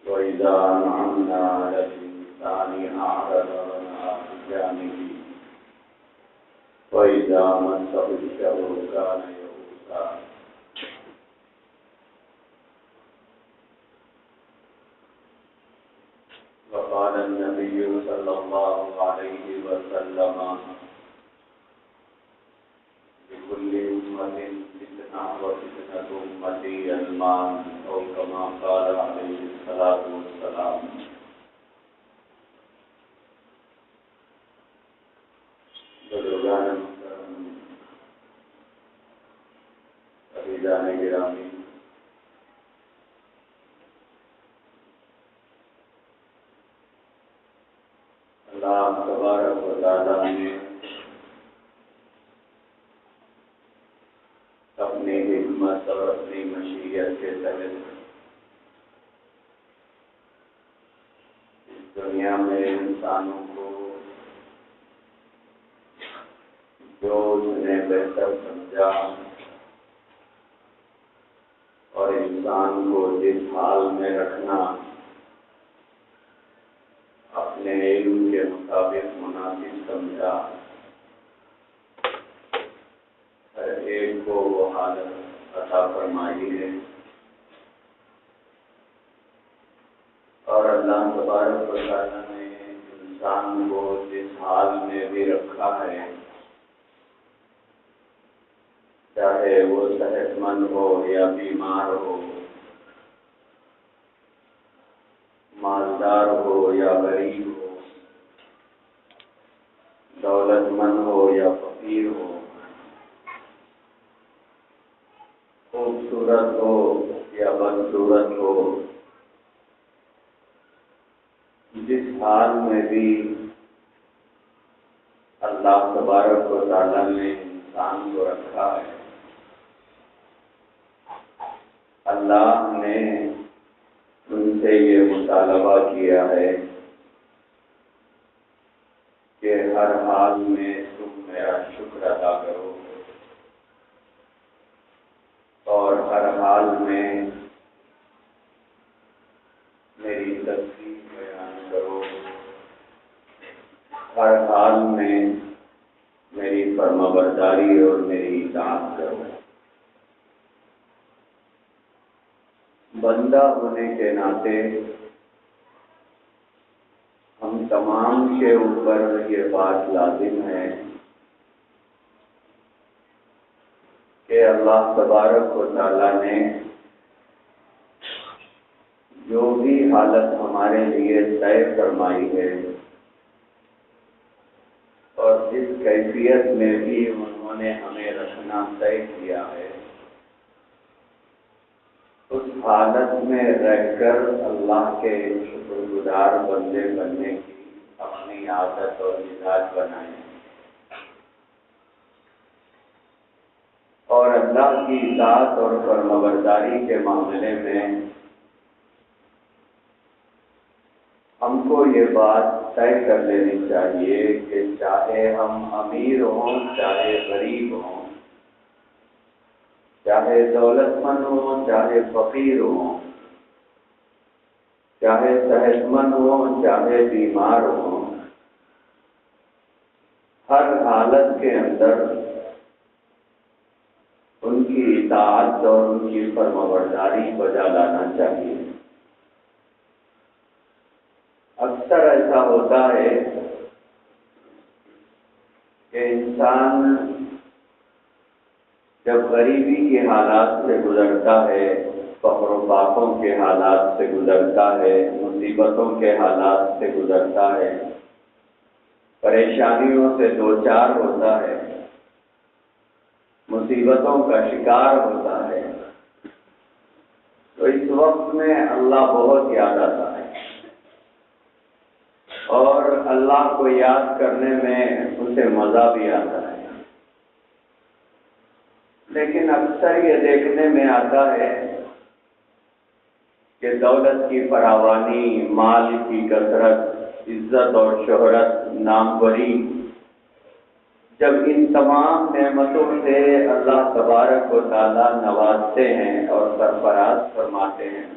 وَإِذَا أَنْعَمْنَا عَلَى الْإِنسَانِ أَعْرَضَ وَنَأَىٰ بِجَانِبِهِ وَإِذَا مَسَّهُ الشَّرُّ كَانَ يَئُوسًا وقال النبي صلى الله عليه وسلم لكل أمة فتنة وفتنة أمتي المال أو كما قال عليه الصلاة والسلام. بزرگان محترم، عزیزان گرامی، اللہ تبارک و تعالیٰ نے اپنی حکمت اور اپنی مشیت کے تحت اس دنیا میں انسانوں کو جو اس نے بہتر سمجھا اور انسان کو جس حال میں رکھنا اپنے علم کے مطابق مناسب سمجھا، ہر ایک کو وہ حالت عطا فرمائی ہے. اور اللہ تبارک و تعالیٰ نے انسان کو جس حال میں بھی رکھا ہے، چاہے وہ صحت مند ہو یا بیمار ہو، مالدار ہو یا غریب ہو، دولت مند ہو یا فقیر ہو، خوبصورت ہو یا بدصورت ہو، جس حال میں بھی اللہ تبارک و تعالیٰ نے انسان کو رکھا ہے، اللہ نے ان سے یہ مطالبہ کیا ہے کہ ہر حال میں تم میرا شکر ادا کرو اور ہر حال میں میری تسبیح بیان کرو، ہر حال میں میری فرمانبرداری اور میری اطاعت کرو. بندہ ہونے کے ناطے ہم تمام کے اوپر یہ بات لازم ہے کہ اللہ تبارک و تعالیٰ نے جو بھی حالت ہمارے لیے طے فرمائی ہے اور جس کیفیت میں بھی انہوں نے ہمیں رکھنا طے کیا ہے، اس حالت میں رہ کر اللہ کے شکر گزار بندے بننے کی اپنی عادت اور مزاج بنائیں اور اللہ کی اطاعت اور فرمانبرداری کے معاملے میں ہم کو یہ بات طے کر لینی چاہیے کہ چاہے ہم امیر ہوں، چاہے غریب ہوں، چاہے دولت مند ہوں، چاہے فقیر ہوں، چاہے صحت مند ہوں، چاہے بیمار ہوں، ہر حالت کے اندر ان کی اطاعت اور ان کی فرمانبرداری بجا لانا چاہیے. اکثر ایسا ہوتا ہے کہ انسان جب غریبی کے حالات سے گزرتا ہے فقر و فاقوں کے حالات سے گزرتا ہے، مصیبتوں کے حالات سے گزرتا ہے، پریشانیوں سے دوچار ہوتا ہے، مصیبتوں کا شکار ہوتا ہے، تو اس وقت میں اللہ بہت یاد آتا ہے، اور اللہ کو یاد کرنے میں اسے مزہ بھی آتا ہے۔ لیکن اکثر یہ دیکھنے میں آتا ہے کہ دولت کی فراوانی، مال کی کثرت، عزت اور شہرت، ناموری، جب ان تمام نعمتوں سے اللہ تبارک و تعالیٰ نوازتے ہیں اور سرفراز فرماتے ہیں،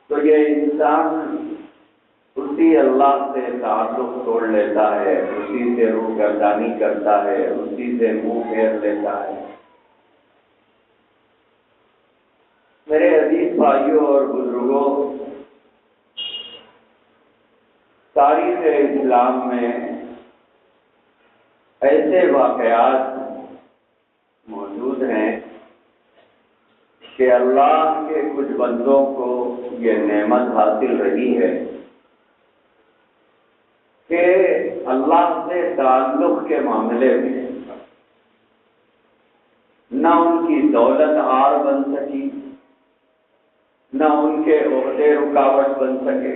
تو یہ انسان اسی اللہ سے تعلق توڑ لیتا ہے، اسی سے روگردانی کرتا ہے، اسی سے منہ پھیر لیتا ہے۔ میرے عزیز بھائیوں اور بزرگوں، تاریخ اسلام میں ایسے واقعات موجود ہیں کہ اللہ کے کچھ بندوں کو یہ نعمت حاصل رہی ہے کہ اللہ سے تعلق کے معاملے میں نہ ان کی دولت آڑ بن سکی، نہ ان کے عہدے رکاوٹ بن سکے،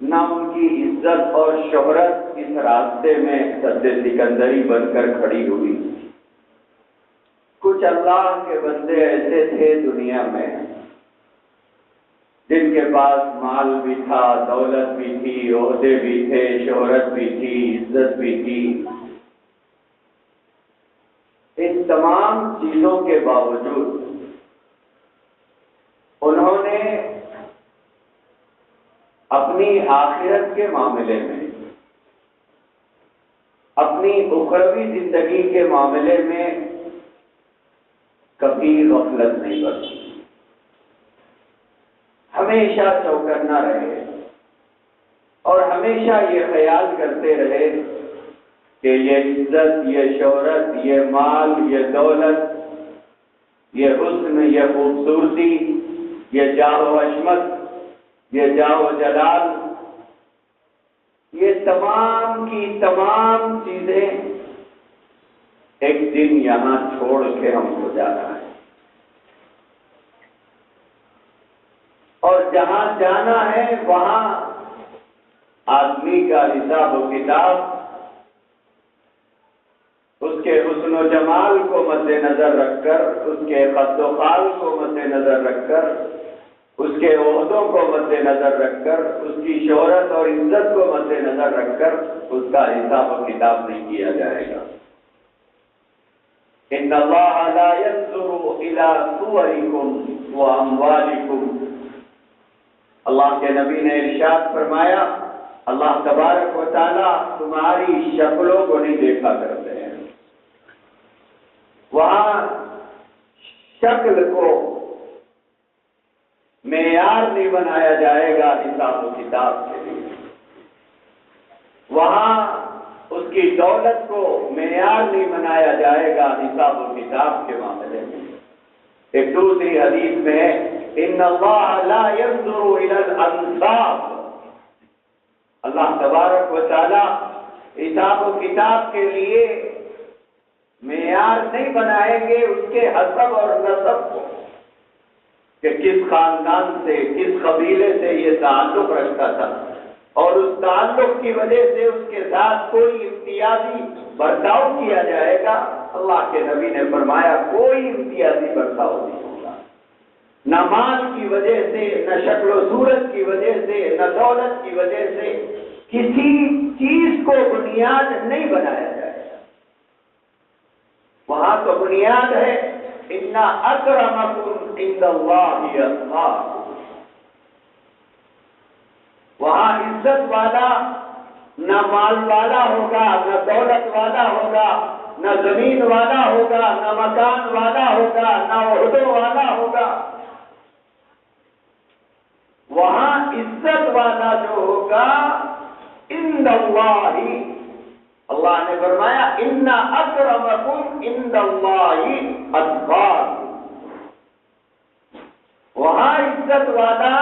نہ ان کی عزت اور شہرت اس راستے میں سد سکندری بن کر کھڑی ہوئی۔ کچھ اللہ کے بندے ایسے تھے دنیا میں جن کے پاس مال بھی تھا، دولت بھی تھی، عہدے بھی تھے، شہرت بھی تھی، عزت بھی تھی۔ ان تمام چیزوں کے باوجود انہوں نے اپنی آخرت کے معاملے میں، اپنی اخروی زندگی کے معاملے میں کبھی غفلت نہیں برتی، ہمیشہ چوکنا رہے اور ہمیشہ یہ خیال کرتے رہے کہ یہ عزت، یہ شہرت، یہ مال، یہ دولت، یہ حسن، یہ خوبصورتی، یہ جاہ و عظمت، یہ جاہ و جلال، یہ تمام کی تمام چیزیں ایک دن یہاں چھوڑ کے ہم کو جانا ہے، اور جہاں جانا ہے وہاں آدمی کا حساب و کتاب اس کے حسن و جمال کو مد نظر رکھ کر، اس کے قد و قال کو مد نظر رکھ کر، اس کے عہدوں کو مد نظر رکھ کر، اس کی شہرت اور عزت کو مد نظر رکھ کر اس کا حساب و کتاب نہیں کیا جائے گا۔ ان اللہ لا ينظر الى صورکم واموالکم، اللہ کے نبی نے ارشاد فرمایا، اللہ تبارک و تعالیٰ تمہاری شکلوں کو نہیں دیکھا کرتے ہیں، وہاں شکل کو معیار نہیں بنایا جائے گا حساب و کتاب کے لیے، وہاں اس کی دولت کو معیار نہیں بنایا جائے گا حساب و کتاب کے معاملے میں۔ ایک دوسری حدیث میں ہے، ان اللہ لا ينظر الى الانصاب، اللہ تبارک و تعالی حساب و کتاب کے لیے معیار نہیں بنائیں گے اس کے حسب اور نسب کو، کہ کس خاندان سے، کس قبیلے سے یہ تعلق رکھتا تھا، اور اس تعلق کی وجہ سے اس کے ساتھ کوئی امتیازی برتاؤ کیا جائے گا۔ اللہ کے نبی نے فرمایا کوئی امتیازی برتاؤ نہیں ہوگا، نہ مال کی وجہ سے، نہ شکل و صورت کی وجہ سے، نہ دولت کی وجہ سے کسی چیز کو بنیاد نہیں بنایا جائے گا۔ وہاں تو بنیاد ہے ان اکرمکم عند اللہ اتقاکم، وہاں عزت والا نہ مال والا ہوگا، نہ دولت والا ہوگا، نہ زمین والا ہوگا، نہ مکان والا ہوگا، نہ عہدوں والا ہوگا، وہاں عزت والا جو ہوگا عند اللہ، اللہ نے فرمایا ان اکرمکم عند اللہ اتقاکم، وہاں عزت والا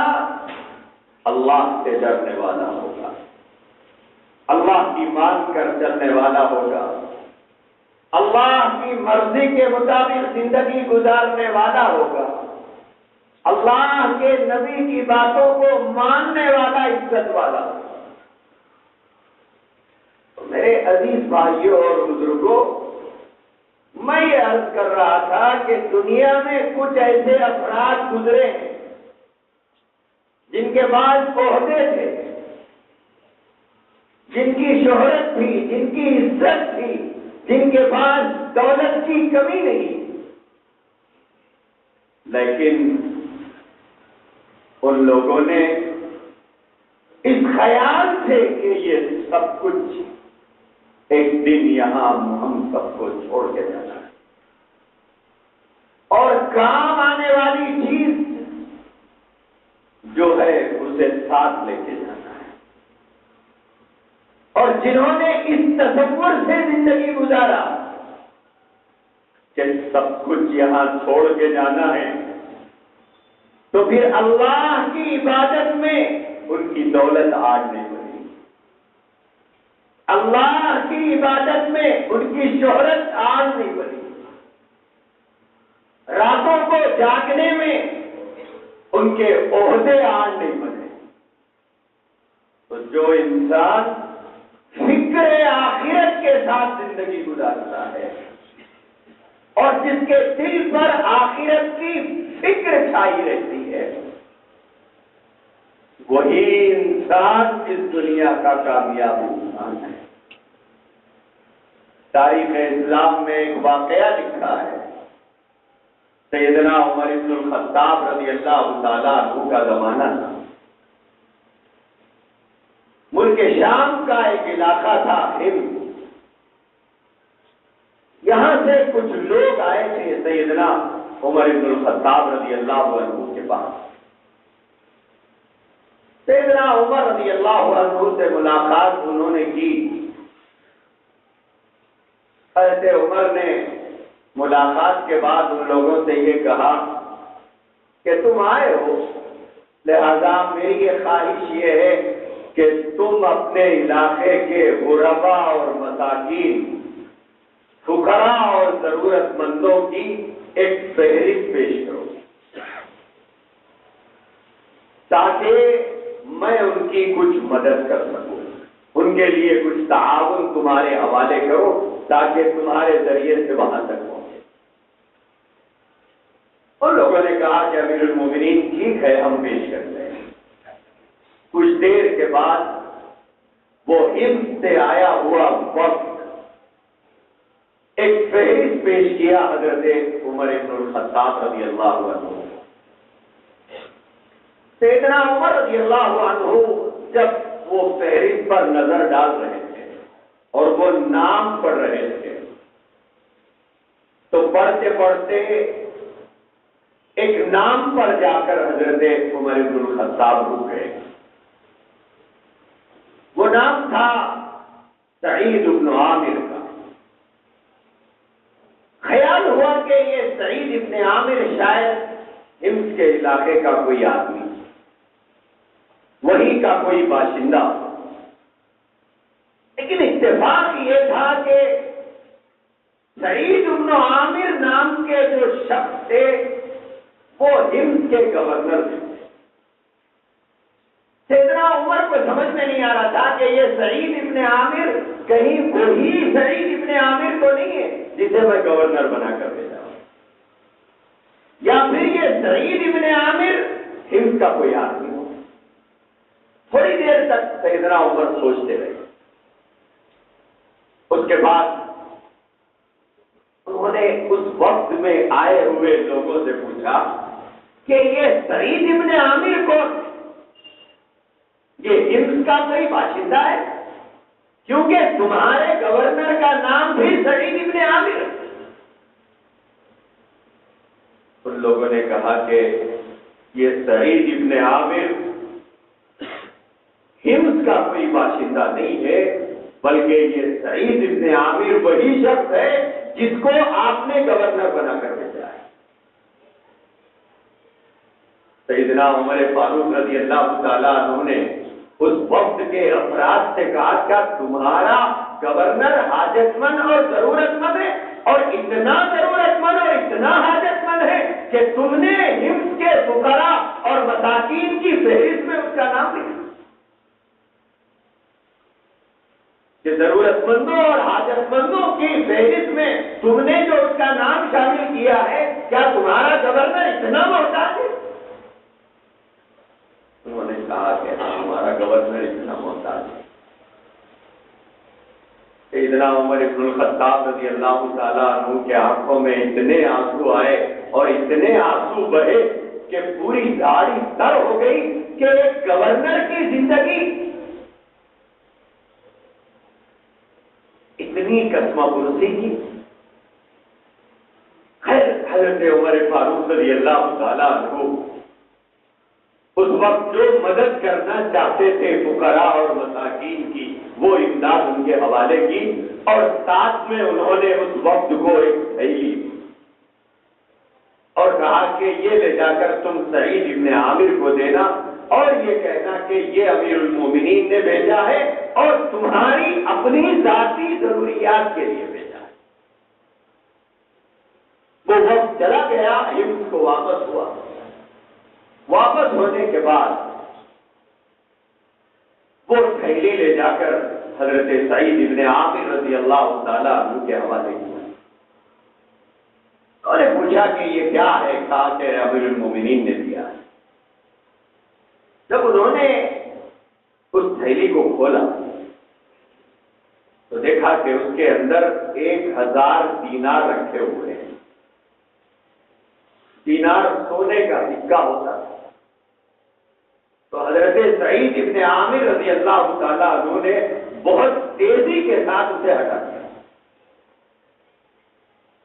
اللہ سے ڈرنے والا ہوگا، اللہ کی مان کر چلنے والا ہوگا، اللہ کی مرضی کے مطابق زندگی گزارنے والا ہوگا، اللہ کے نبی کی باتوں کو ماننے والا عزت والا ہوگا۔ میرے عزیز بھائیوں اور بزرگوں، میں یہ عرض کر رہا تھا کہ دنیا میں کچھ ایسے افراد گزرے ہیں جن کے پاس عہدے تھے، جن کی شہرت تھی، جن کی عزت تھی، جن کے پاس دولت کی کمی نہیں، لیکن ان لوگوں نے اس خیال سے کہ یہ سب کچھ ایک دن یہاں ہم سب کو چھوڑ کے جانا ہے اور کام آنے والی چیز جو ہے اسے ساتھ لے کے جانا ہے، اور جنہوں نے اس تصور سے زندگی گزارا کہ سب کچھ یہاں چھوڑ کے جانا ہے، تو پھر اللہ کی عبادت میں ان کی دولت آج نہیں بنی، اللہ کی عبادت میں ان کی شہرت آج نہیں بنی، راتوں کو جاگنے میں ان کے عہدے آج نہیں بنے۔ تو جو انسان فکر آخرت کے ساتھ زندگی گزارتا ہے اور جس کے دل پر آخرت کی فکر چھائی رہتی ہے، وہی انسان اس دنیا کا کامیاب انسان ہے۔ تاریخ اسلام میں ایک واقعہ لکھا ہے، سیدنا عمر بن الخطاب رضی اللہ تعالیٰ عنہ کا زمانہ تھا۔ ملک شام کا ایک علاقہ تھا ہند، یہاں سے کچھ لوگ آئے تھے سیدنا عمر بن الخطاب رضی اللہ عنہ کے پاس۔ سیدنا عمر رضی اللہ عنہ سے ملاقات انہوں نے کی۔ حضرت عمر نے ملاقات کے بعد ان لوگوں سے یہ کہا کہ تم آئے ہو، لہذا میری یہ خواہش یہ ہے کہ تم اپنے علاقے کے غربا اور مساکین، فقراء اور ضرورت مندوں کی ایک فہرست پیش کرو تاکہ میں ان کی کچھ مدد کر سکوں، ان کے لیے کچھ تعاون تمہارے حوالے کرو تاکہ تمہارے ذریعے سے وہاں تک پہنچے۔ ان لوگوں نے کہا کہ امیر المومنین ٹھیک ہے، ہم پیش کرتے ہیں۔ کچھ دیر کے بعد وہ ہند سے آیا ہوا وقت ایک فہرست پیش کیا حضرت عمر بن الخطاب رضی اللہ عنہ۔ سیدنا عمر رضی اللہ عنہ جب وہ فہرست پر نظر ڈال رہے تھے اور وہ نام پڑھ رہے تھے تو پڑھتے پڑھتے ایک نام پر جا کر حضرت عمر بن الخطاب رک گئے۔ وہ نام تھا سعید بن عامر کا۔ خیال ہوا کہ یہ سعید بن عامر شاید ہند کے علاقے کا کوئی آدمی، وہیں کا کوئی باشندہ، لیکن اتفاق یہ تھا کہ سعید بن عامر نام کے جو شخص تھے وہ ہند کے گورنر تھے۔ سیدنا عمر کو سمجھ میں نہیں آ رہا تھا کہ یہ سعید ابن عامر کہیں وہی سعید ابن عامر تو نہیں ہے جسے میں گورنر بنا کر بھیجا ہوں، یا پھر یہ سعید ابن عامر ہند کا کوئی آدمی ہو۔ تھوڑی دیر تک سیدنا عمر سوچتے رہے۔ اس کے بعد انہوں نے اس وقت میں آئے ہوئے لوگوں سے پوچھا کہ یہ سعید ابن عامر کون؟ یہ ہند کا کوئی باشندہ ہے؟ کیونکہ تمہارے گورنر کا نام بھی سعید ابن عامر۔ ان لوگوں نے کہا کہ یہ سعید ابن عامر ہند کا کوئی باشندہ نہیں ہے، بلکہ یہ سعید ابن عامر وہی شخص ہے جس کو آپ نے گورنر بنا کر بھیجا ہے۔ سیدنا عمر فاروق رضی اللہ تعالیٰ عنہ نے اس وقت کے افراد سے کہا کہ تمہارا گورنر حاجت مند اور ضرورت مند ہے، اور اتنا ضرورت مند اور اتنا حاجت مند ہے کہ تم نے ہمس کے فقراء اور مساکین کی فہرست میں اس کا نام لکھا، کہ ضرورت مندوں اور حاجت مندوں کی فہرست میں تم نے جو اس کا نام شامل کیا ہے، کیا تمہارا گورنر اتنا محتاج ہے؟ انہوں نے کہا کہ ہاں ہمارا گورنر اتنا محتاج ہے۔ سیدنا عمر بن الخطاب رضی اللہ تعالیٰ عنہ کے آنکھوں میں اتنے آنسو آئے اور اتنے آنسو بہے کہ پوری داڑھی تر ہو گئی کہ ایک گورنر کی زندگی اتنی قسمہ پرسی کی۔ خیر حضرت عمر فاروق رضی اللہ تعالیٰ عنہ اس وقت جو مدد کرنا چاہتے تھے فقراء اور مساکین کی، وہ امداد ان کے حوالے کی، اور ساتھ میں انہوں نے اس وقت کو ایک تھیلی اور کہا کہ یہ لے جا کر تم سعید ابن عامر کو دینا اور یہ کہنا کہ یہ امیر المومنین نے بھیجا ہے اور تمہاری اپنی ذاتی ضروریات کے لیے بھیجا ہے۔ وہ وقت چلا گیا، ہمس کو واپس ہوا۔ واپس ہونے کے بعد وہ تھیلی لے جا کر حضرت سعید ابن عامر رضی اللہ تعالیٰ عنہ کے حوالے کیا۔ انہوں نے پوچھا کہ یہ کیا ہے؟ کہا کہ امیر المومنین نے دیا ہے۔ جب انہوں نے اس تھیلی کو کھولا تو دیکھا کہ اس کے اندر 1000 دینار رکھے ہوئے ہیں۔ دینار سونے کا سکہ ہوتا ہے۔ تو حضرت سعید ابن عامر رضی اللہ تعالیٰ عنہ نے بہت تیزی کے ساتھ اسے ہٹا دیا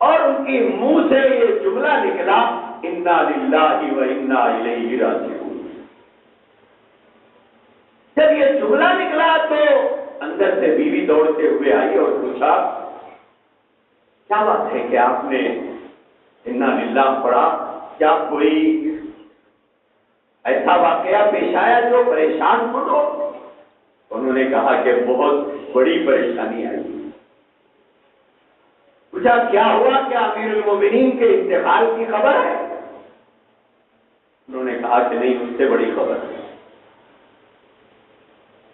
اور ان کی منہ سے یہ جملہ نکلا، انا للہ و انا الیہ راجعون۔ جب یہ جملہ نکلا تو اندر سے بیوی دوڑتے ہوئے آئی اور پوچھا کیا بات ہے کہ آپ نے انا للہ پڑھا؟ کیا کوئی ایسا واقعہ پیش آیا جو پریشان کن ہو؟ انہوں نے کہا کہ بہت بڑی پریشانی آئی۔ پوچھا کیا ہوا؟ کیا امیر المومنین کے انتقال کی خبر ہے؟ انہوں نے کہا کہ نہیں، اس سے بڑی خبر ہے۔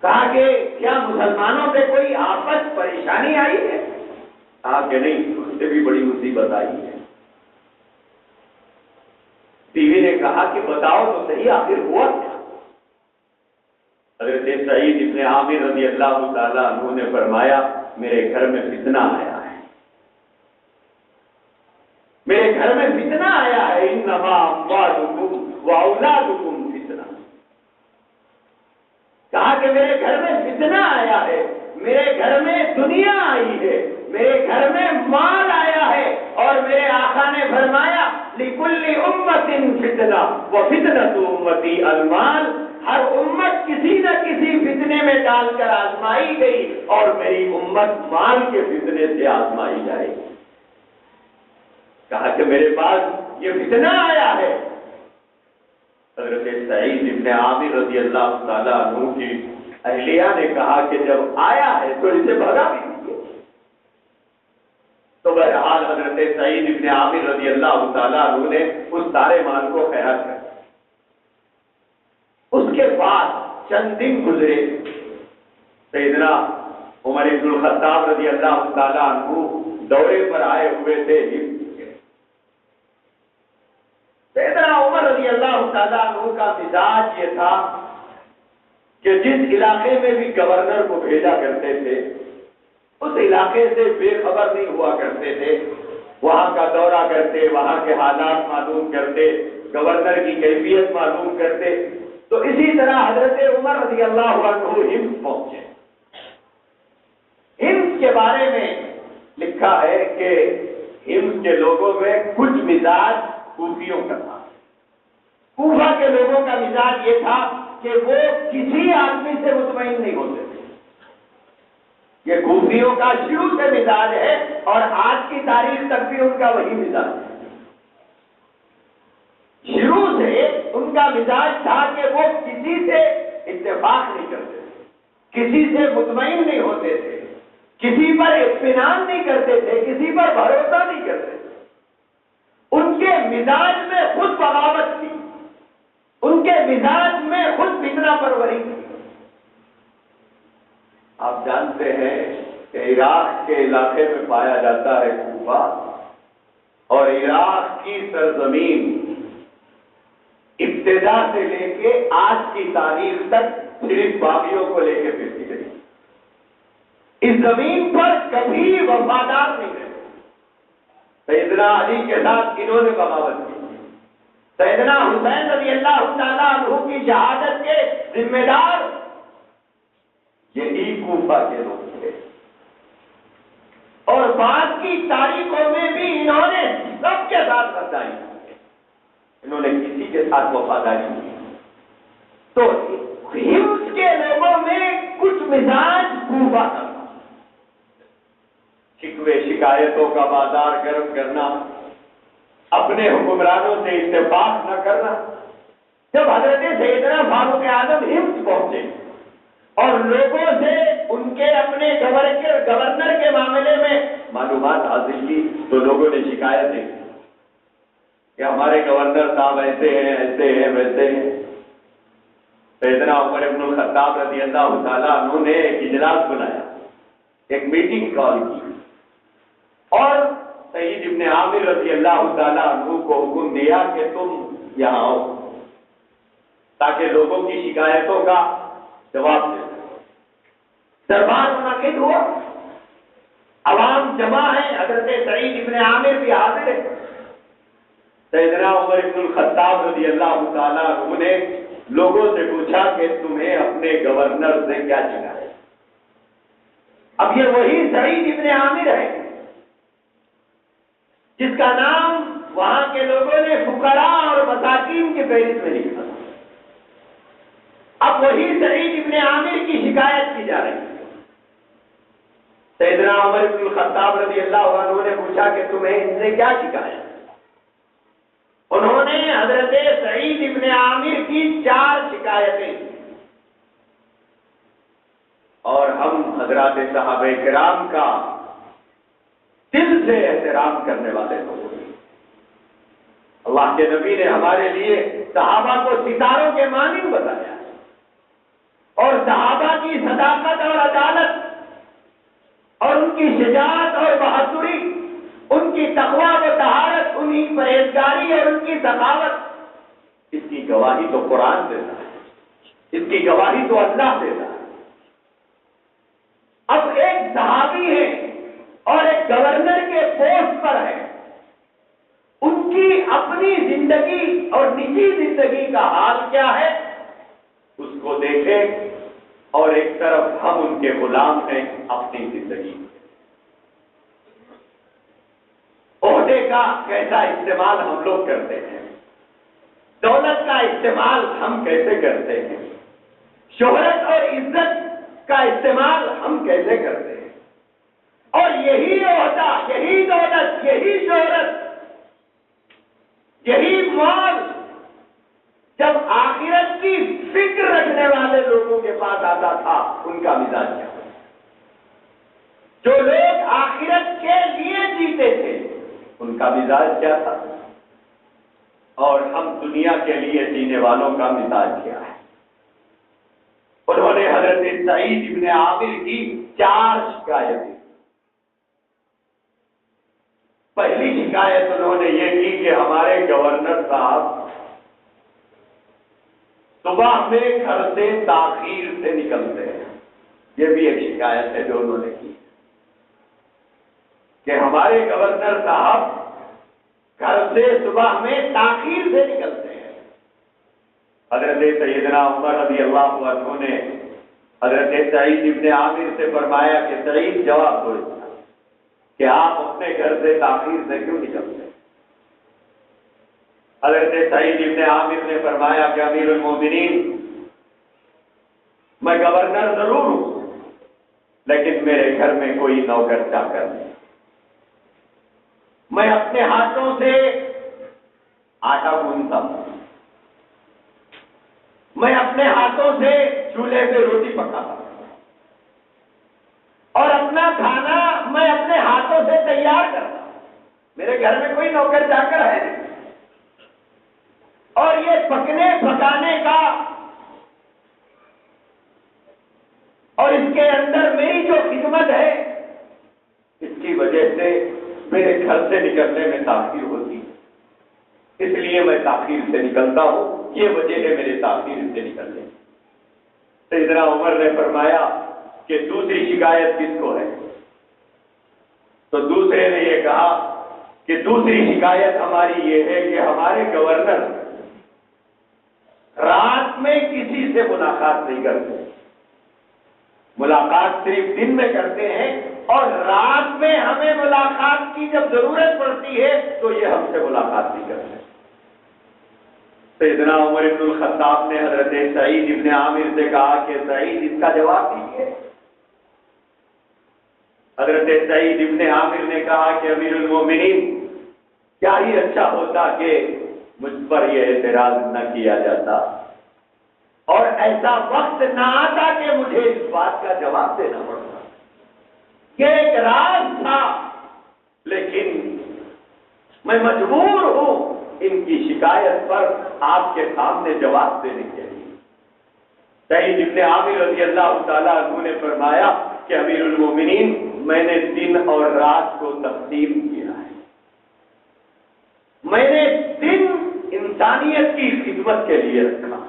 کہا کہ کیا مسلمانوں پہ کوئی آفت پریشانی آئی ہے؟ کہا کہ نہیں، اس سے بھی بڑی مصیبت آئی ہے۔ بیوی نے کہا کہ بتاؤ تو صحیح، آخر ہوا کیا؟ حضرت سعید ابن عامر رضی اللہ تعالیٰ عنہ نے فرمایا میرے گھر میں فتنہ آیا ہے، میرے گھر میں فتنہ آیا ہے، انما اموالکم واولادکم فتنہ۔ کہا کہ میرے گھر میں فتنہ آیا ہے، میرے گھر میں دنیا آئی ہے، میرے گھر میں مال آیا ہے، اور میرے آقا نے فرمایا لِكُلِّ أُمَّةٍ فِتْنَةٌ وَفِتْنَةُ أُمَّتِي الْمَالُ۔ ہر امت کسی نہ کسی فتنے میں ڈال کر آزمائی گئی اور میری امت مال کے فتنے سے آزمائی جائے گی۔ کہا کہ میرے پاس یہ فتنہ آیا ہے۔ حضرت سعید ابن عامر رضی اللہ تعالیٰ عنہ کی اہلیہ نے کہا کہ جب آیا ہے تو اسے بھگا بھی دیجیے۔ تو بہرحال حضرت سعید ابن عامر رضی اللہ تعالیٰ عنہ نے اس سارے مال کو خیرات کر دیا۔ اس کے بعد چند دن گزرے، سیدنا عمر بن الخطاب رضی اللہ تعالیٰ عنہ دورے پر آئے ہوئے تھے۔ سیدنا عمر رضی اللہ تعالیٰ عنہ کا مزاج یہ تھا کہ جس علاقے میں بھی گورنر کو بھیجا کرتے تھے اس علاقے سے بے خبر نہیں ہوا کرتے تھے، وہاں کا دورہ کرتے، وہاں کے حالات معلوم کرتے، گورنر کی کیفیت معلوم کرتے۔ تو اسی طرح حضرت عمر رضی اللہ عنہ ہمس پہنچے۔ ہمس کے بارے میں لکھا ہے کہ ہمس کے لوگوں میں کچھ مزاج کوفیوں کا تھا۔ کوفہ کے لوگوں کا مزاج یہ تھا کہ وہ کسی آدمی سے مطمئن نہیں ہوتے تھے۔ یہ کوفیوں کا شروع سے مزاج ہے اور آج کی تاریخ تک بھی ان کا وہی مزاج ہے۔ شروع سے ان کا مزاج تھا کہ وہ کسی سے اتفاق نہیں کرتے تھے، کسی سے مطمئن نہیں ہوتے تھے، کسی پر اطمینان نہیں کرتے تھے، کسی پر بھروسہ نہیں کرتے تھے۔ ان کے مزاج میں خود بغاوت تھی، ان کے مزاج میں خود فتنہ پروری تھی۔ آپ جانتے ہیں کہ عراق کے علاقے میں پایا جاتا ہے کوفہ، اور عراق کی سرزمین ابتدا سے لے کے آج کی تاریخ تک صرف باغیوں کو لے کے پھرتی رہی۔ اس زمین پر کبھی وفادار نہیں رہے۔ سیدنا علی کے ساتھ انہوں نے بغاوت کی، سیدنا حسین رضی اللہ تعالیٰ عنہ کی شہادت کے ذمہ دار یہی کوفہ کے لوگ تھے، اور بعد کی تاریخوں میں بھی انہوں نے سب کے ساتھ غداری کی، انہوں نے کسی کے ساتھ وفاداری کی۔ تو ہمس کے لوگوں میں کچھ مزاج کوفہ کا، شکوے شکایتوں کا بازار گرم کرنا، اپنے حکمرانوں سے اتفاق نہ کرنا۔ جب حضرت سیدنا فاروق اعظم ہمس پہنچے اور لوگوں سے ان کے اپنے گورنر کے معاملے میں معلومات حاصل کی، تو لوگوں نے شکایتیں کی کہ ہمارے گورنر صاحب ایسے ہیں، ایسے ہیں، ویسے ہیں۔ سیدنا عمر بن الخطاب رضی اللہ تعالیٰ عنہ نے ایک اجلاس بنایا، ایک میٹنگ کال کی، اور سعید ابن عامر رضی اللہ تعالیٰ عنہ کو حکم دیا کہ تم یہاں آؤ تاکہ لوگوں کی شکایتوں کا جواب دے۔ دربار منعقد ہوا، عوام جمع ہے، حضرت سعید ابن عامر بھی حاضر ہے۔ سیدنا عمر بن الخطاب رضی اللہ تعالیٰ عنہ نے لوگوں سے پوچھا کہ تمہیں اپنے گورنر سے کیا شکایت؟ اب یہ وہی سعید ابن عامر ہے جس کا نام وہاں کے لوگوں نے فقراء اور مساکین کی فہرست میں لکھا۔ اب وہی سعید ابن عامر کی شکایت کی جا رہی ہے۔ سیدنا عمر بن الخطاب رضی اللہ عنہ نے پوچھا کہ تمہیں ان سے کیا شکایت؟ انہوں نے حضرت سعید ابن عامر کی 4 شکایتیں کی، اور ہم حضرات صحابہ کرام کا دل سے احترام کرنے والے لوگ ہیں۔ اللہ کے نبی نے ہمارے لیے صحابہ کو ستاروں کے مانند بتایا، اور صحابہ کی صداقت اور عدالت اور ان کی شجاعت اور بہادری، ان کی تقویٰ و طہارت، ان کی پرہیزگاری اور ان کی سخاوت، اس کی گواہی تو قرآن دیتا ہے، اس کی گواہی تو اللہ دیتا ہے۔ اب ایک صحابی ہے اور ایک گورنر کے پوسٹ پر ہے، ان کی اپنی زندگی اور نجی زندگی کا حال کیا ہے اس کو دیکھیں، اور ایک طرف ہم ان کے غلام ہیں اپنی زندگی۔ عہدے کا کیسا استعمال ہم لوگ کرتے ہیں، دولت کا استعمال ہم کیسے کرتے ہیں، شہرت اور عزت کا استعمال ہم کیسے کرتے ہیں، اور یہی عہدہ، یہی دولت، یہی شہرت، یہی مال جب آخرت کی فکر رکھنے والے لوگوں کے پاس آتا تھا، ان کا مزاج کیا تھا؟ جو لوگ آخرت کے لیے جیتے تھے ان کا مزاج کیا تھا؟ اور ہم دنیا کے لیے جینے والوں کا مزاج کیا ہے؟ انہوں نے حضرت سعید ابن عامر کی 4 شکایتیں۔ پہلی شکایت انہوں نے یہ کی کہ ہمارے گورنر صاحب صبح میں گھر سے تاخیر سے نکلتے ہیں۔ یہ بھی ایک شکایت ہے جو انہوں نے کی کہ ہمارے گورنر صاحب گھر سے صبح میں تاخیر سے نکلتے ہیں۔ حضرت سیدنا عمر رضی اللہ عنہ نے حضرت سعید ابن عامر سے فرمایا کہ سعید جواب دو کہ آپ اپنے گھر سے تاخیر سے کیوں نکلتے ہیں؟ حضرت سعید ابن عامر نے فرمایا کہ امیر المومنین، میں گورنر ضرور ہوں لیکن میرے گھر میں کوئی نوکر چاکر نہیں، میں اپنے ہاتھوں سے آٹا گوندتا ہوں، میں اپنے ہاتھوں سے چولہے پہ روٹی پکاتا ہوں اور اپنا کھانا میں اپنے ہاتھوں سے تیار کرتا ہوں. میرے گھر میں کوئی نوکر جا کر ہے نہیں. اور یہ پکنے پکانے کا اور اس کے اندر میری جو خدمت ہے، اس کی وجہ سے میرے گھر سے نکلنے میں تاخیر ہوتی ہے. اس لیے میں تاخیر سے نکلتا ہوں. یہ وجہ ہے میرے تاخیر سے نکلنے. سیدنا عمر نے فرمایا کہ دوسری شکایت کس کو ہے؟ تو دوسرے نے یہ کہا کہ دوسری شکایت ہماری یہ ہے کہ ہمارے گورنر رات میں کسی سے ملاقات نہیں کرتے. ملاقات صرف دن میں کرتے ہیں اور رات میں ہمیں ملاقات کی جب ضرورت پڑتی ہے تو یہ ہم سے ملاقات نہیں کرتے. سیدنا عمر بن الخطاب نے حضرت سعید ابن عامر سے کہا کہ سعید اس کا جواب دیجیے. حضرت سعید ابن عامر نے کہا کہ امیر المومنین، کیا ہی اچھا ہوتا کہ مجھ پر یہ اعتراض نہ کیا جاتا اور ایسا وقت نہ آتا کہ مجھے اس بات کا جواب دینا پڑتا. یہ ایک راز تھا، لیکن میں مجبور ہوں ان کی شکایت پر آپ کے سامنے جواب دینے کے لیے. سعید ابن عامر رضی اللہ تعالیٰ عنہ نے فرمایا کہ امیر المومنین، میں نے دن اور رات کو تقسیم کیا ہے. میں نے دن انسانیت کی خدمت کے لیے رکھا،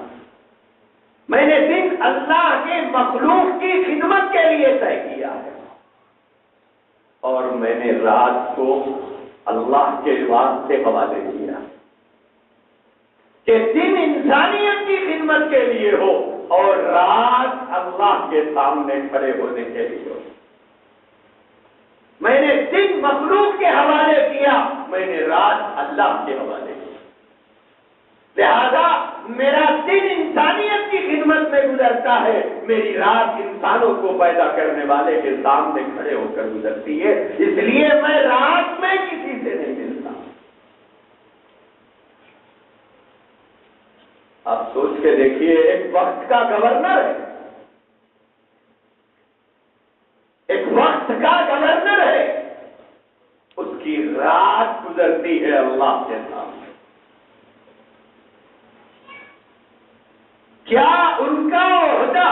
میں نے دن اللہ کے مخلوق کی خدمت کے لیے طے کیا ہے، اور میں نے رات کو اللہ کے واسطے حوالے کیا کہ دن انسانیت کی خدمت کے لیے ہو اور رات اللہ کے سامنے کھڑے ہونے کے لیے ہو. میں نے دن مخلوق کے حوالے کیا، میں نے رات اللہ کے حوالے کیا. لہذا میرا دن انسانیت کی خدمت میں گزرتا ہے، میری رات انسانوں کو پیدا کرنے والے کے سامنے کھڑے ہو کر گزرتی ہے. اس لیے میں رات میں کسی سے نہیں ملتا. آپ سوچ کے دیکھیے، ایک وقت کا گورنر ہے، ایک وقت کا گورنر ہے، اس کی رات گزرتی ہے اللہ کے سامنے. کیا ان کا عہدہ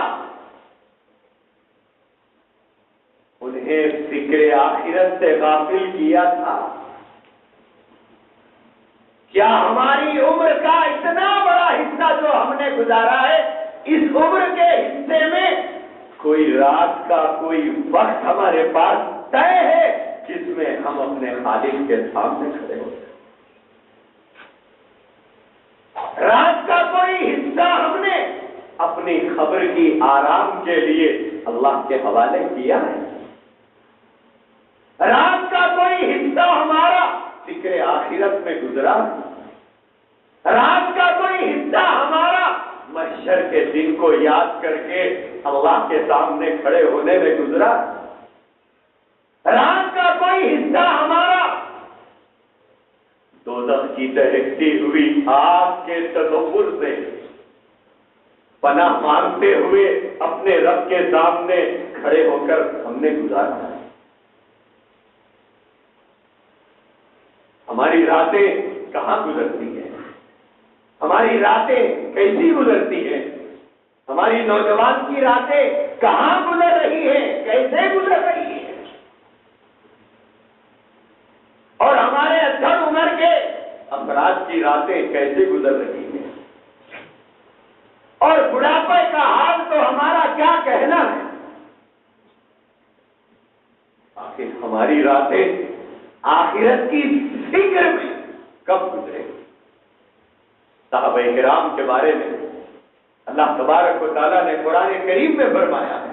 انہیں فکر آخرت سے غافل کیا تھا؟ کیا ہماری عمر کا اتنا بڑا حصہ جو ہم نے گزارا ہے، اس عمر کے حصے میں کوئی رات کا کوئی وقت ہمارے پاس طے ہے جس میں ہم اپنے خالق کے سامنے کھڑے ہوتے ہیں؟ رات کا کوئی حصہ ہم نے اپنی خبر کی آرام کے لیے اللہ کے حوالے کیا ہے؟ رات کا کوئی حصہ ہمارا فکر آخرت میں گزرا؟ رات کا کوئی حصہ ہمارا محشر کے دن کو یاد کر کے اللہ کے سامنے کھڑے ہونے میں گزرا؟ رات کا کوئی حصہ ہمارا دوزخ کی دہکتی ہوئی آگ کے تصور سے پناہ مانگتے ہوئے اپنے رب کے سامنے کھڑے ہو کر ہم نے گزارا ہے؟ ہماری راتیں کہاں گزرتی ہیں؟ ہماری راتیں کیسی گزرتی ہیں؟ ہماری نوجوان کی راتیں کہاں گزر رہی ہیں؟ کیسے گزر رہی ہیں؟ اور ہمارے ادھر عمر کے افراد کی راتیں کیسے گزر رہی ہیں؟ اور بڑھاپے کا حال تو ہمارا کیا کہنا ہے؟ آخر ہماری راتیں آخرت کی فکر میں کب گزرے؟ صحابہ کرام کے بارے میں اللہ تبارک و تعالیٰ نے قرآن کریم میں فرمایا ہے،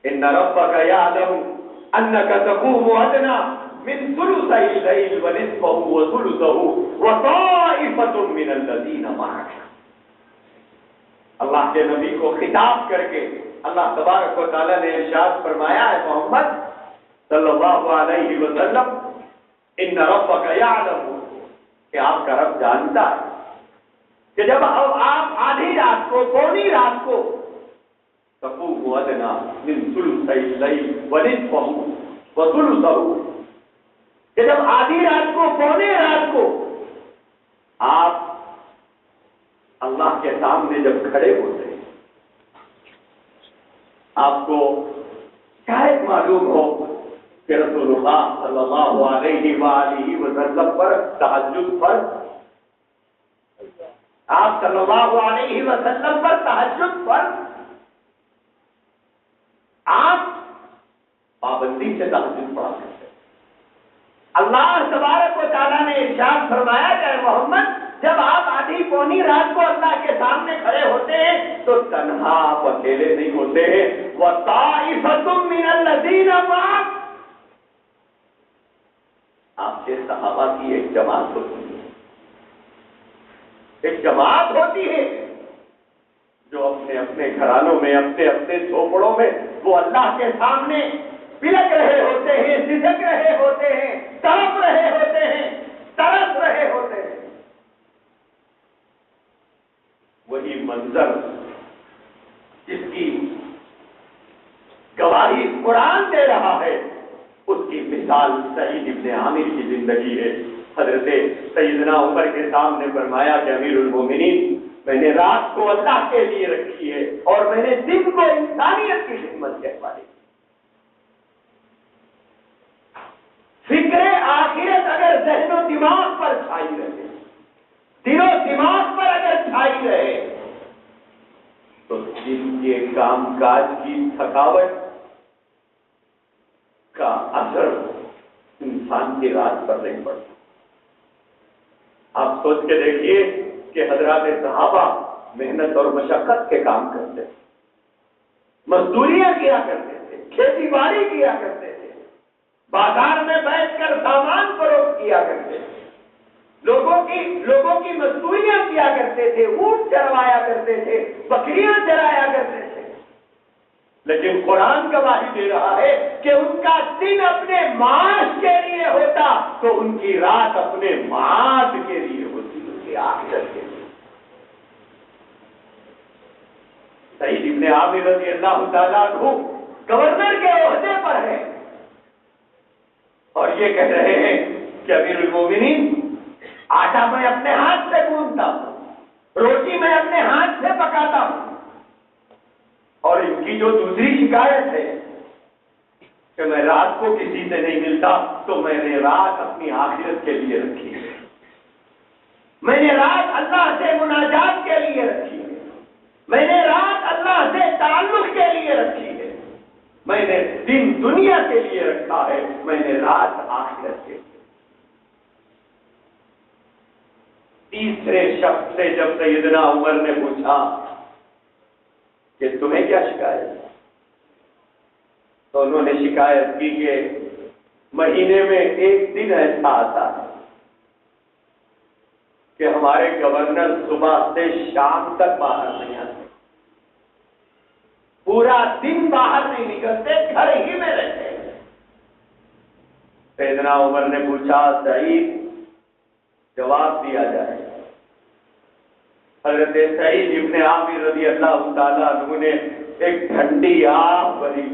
ان ربک یعلم انک تقوم ادنی من ثلثی الليل ونصفه وثلثه وطائفة من الذین معک. اللہ کے نبی کو خطاب کر کے اللہ تبارک و تعالیٰ نے ارشاد فرمایا ہے، محمد صلی اللہ علیہ وسلم، ان ربک یعلم، کہ آپ کا رب جانتا ہے کہ جب آپ آدھی رات کو، پونی رات کو، تقوم ادنا من ثلثی اللیل ونصفہ وثلثہ، کہ جب آدھی رات کو، پونے رات کو آپ اللہ کے سامنے جب کھڑے ہوتے ہیں، آپ کو شاید معلوم ہو کہ رسول اللہ صلی اللہ علیہ وآلہ وسلم پر تہجد پر، آپ صلی اللہ علیہ وسلم پر تہجد پر آپ پابندی سے تہجد پڑھا کرتے ہیں۔ اللہ تبارک و تعالیٰ نے ارشاد فرمایا کہ محمد جب آپ آدھی پونی رات کو اللہ کے سامنے کھڑے ہوتے ہیں تو تنہا آپ اکیلے نہیں ہوتے ہیں، وَطَائِفَةٌ مِّنَ الَّذِينَ مَعَكَ، آپ کے صحابہ کی ایک جماعت ہوتی ہے، ایک جماعت ہوتی ہے جو اپنے اپنے گھرانوں میں، اپنے اپنے جھوپڑوں میں وہ اللہ کے سامنے بلک رہے ہوتے ہیں، سسک رہے ہوتے ہیں، تڑپ رہے ہوتے ہیں، ترس رہے ہوتے ہیں۔ وہی منظر جس کی گواہی قرآن دے رہا ہے، اس کی مثال سعید ابن عامر کی زندگی ہے۔ حضرت سیدنا عمر کے سامنے فرمایا کہ امیر المومنین، میں نے رات کو اللہ کے لیے رکھی ہے اور میں نے دن کو انسانیت کی خدمت کے حوالے کی۔ فکر آخرت اگر ذہن و دماغ پر چھائی رہے، دل و دماغ پر اگر چھائی رہے، تو دن کے کام کاج کی تھکاوٹ کا اثر انسان کی رات پر نہیں پڑتا۔ آپ سوچ کے دیکھیے کہ حضرات صحابہ محنت اور مشقت کے کام کرتے تھے، مزدوریاں کیا کرتے تھے، کھیتی باڑی کیا کرتے تھے، بازار میں بیٹھ کر سامان فروخت کیا کرتے تھے، لوگوں کی مزدوریاں کیا کرتے تھے، اونٹ چروایا کرتے تھے، بکریاں چرایا کرتے تھے۔ لیکن قرآن گواہی دے رہا ہے کہ ان کا دن اپنے معاش کے لیے ہوتا تو ان کی رات اپنے معاد کے لیے ہوتی، ان کی آخرت کے لیے۔ سعید ابن عامر رضی اللہ تعالیٰ عنہ گورنر کے عہدے پر ہے اور یہ کہہ رہے ہیں کہ امیر المومنین، آٹا میں اپنے ہاتھ سے گوندتا ہوں، روٹی میں اپنے ہاتھ سے پکاتا ہوں، اور ان کی جو دوسری شکایت ہے کہ میں رات کو کسی سے نہیں ملتا، تو میں نے رات اپنی آخرت کے لیے رکھی ہے، میں نے رات اللہ سے مناجات کے لیے رکھی ہے، میں نے رات اللہ سے تعلق کے لیے رکھی ہے، میں نے دن دنیا کے لیے رکھا ہے، میں نے رات آخرت کے لیے۔ تیسرے شخص سے جب سیدنا عمر نے پوچھا کہ تمہیں کیا شکایت ہے، تو انہوں نے شکایت کی کہ مہینے میں ایک دن ایسا آتا ہے کہ ہمارے گورنر صبح سے شام تک باہر نہیں آتے، پورا دن باہر نہیں نکلتے، گھر ہی میں رہتے ہیں۔ سیدنا عمر نے پوچھا، سعید جواب دیا جائے۔ حضرت سعید ابن عامر رضی اللہ تعالیٰ عنہ نے ایک ٹھنڈی آہ بھری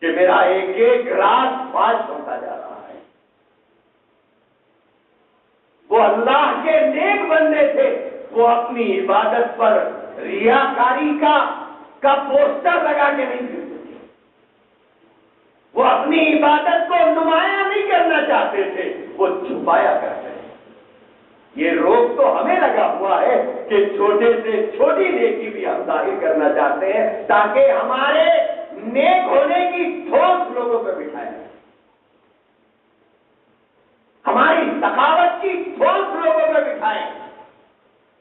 کہ میرا ایک ایک رات فاش ہوتا جا رہا ہے۔ وہ اللہ کے نیک بندے تھے، وہ اپنی عبادت پر ریاکاری کا پوسٹر لگا کے نہیں پھرتے تھے، وہ اپنی عبادت کو نمایاں نہیں کرنا چاہتے تھے، وہ چھپایا کرتے تھے۔ یہ روگ تو ہمیں لگا ہوا ہے کہ چھوٹے سے چھوٹی نیکی بھی ہم ظاہر کرنا چاہتے ہیں تاکہ ہمارے نیک ہونے کی ٹھوس لوگوں پہ بٹھائیں، ہماری سخاوت کی ٹھوس لوگوں پہ بٹھائیں،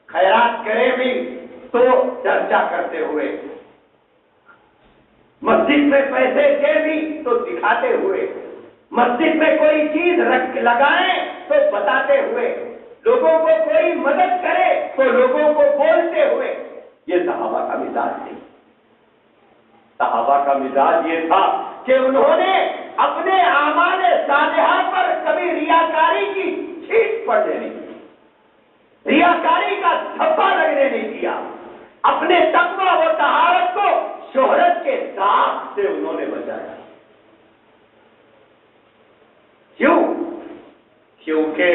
خیرات کریں بھی تو چرچا کرتے ہوئے، مسجد میں پیسے دے بھی تو دکھاتے ہوئے، مسجد میں کوئی چیز لگائیں تو بتاتے ہوئے، لوگوں کو کوئی مدد کرے تو لوگوں کو بولتے ہوئے۔ یہ صحابہ کا مزاج تھی۔ صحابہ کا مزاج یہ تھا کہ انہوں نے اپنے اعمال صالحہ پر کبھی ریاکاری کی چھیٹ پڑنے نہیں دی، ریاکاری کا دھبا لگنے نہیں دیا. اپنے تقویٰ و طہارت کو شہرت کے داغ سے انہوں نے بچایا. کیوں؟ کیونکہ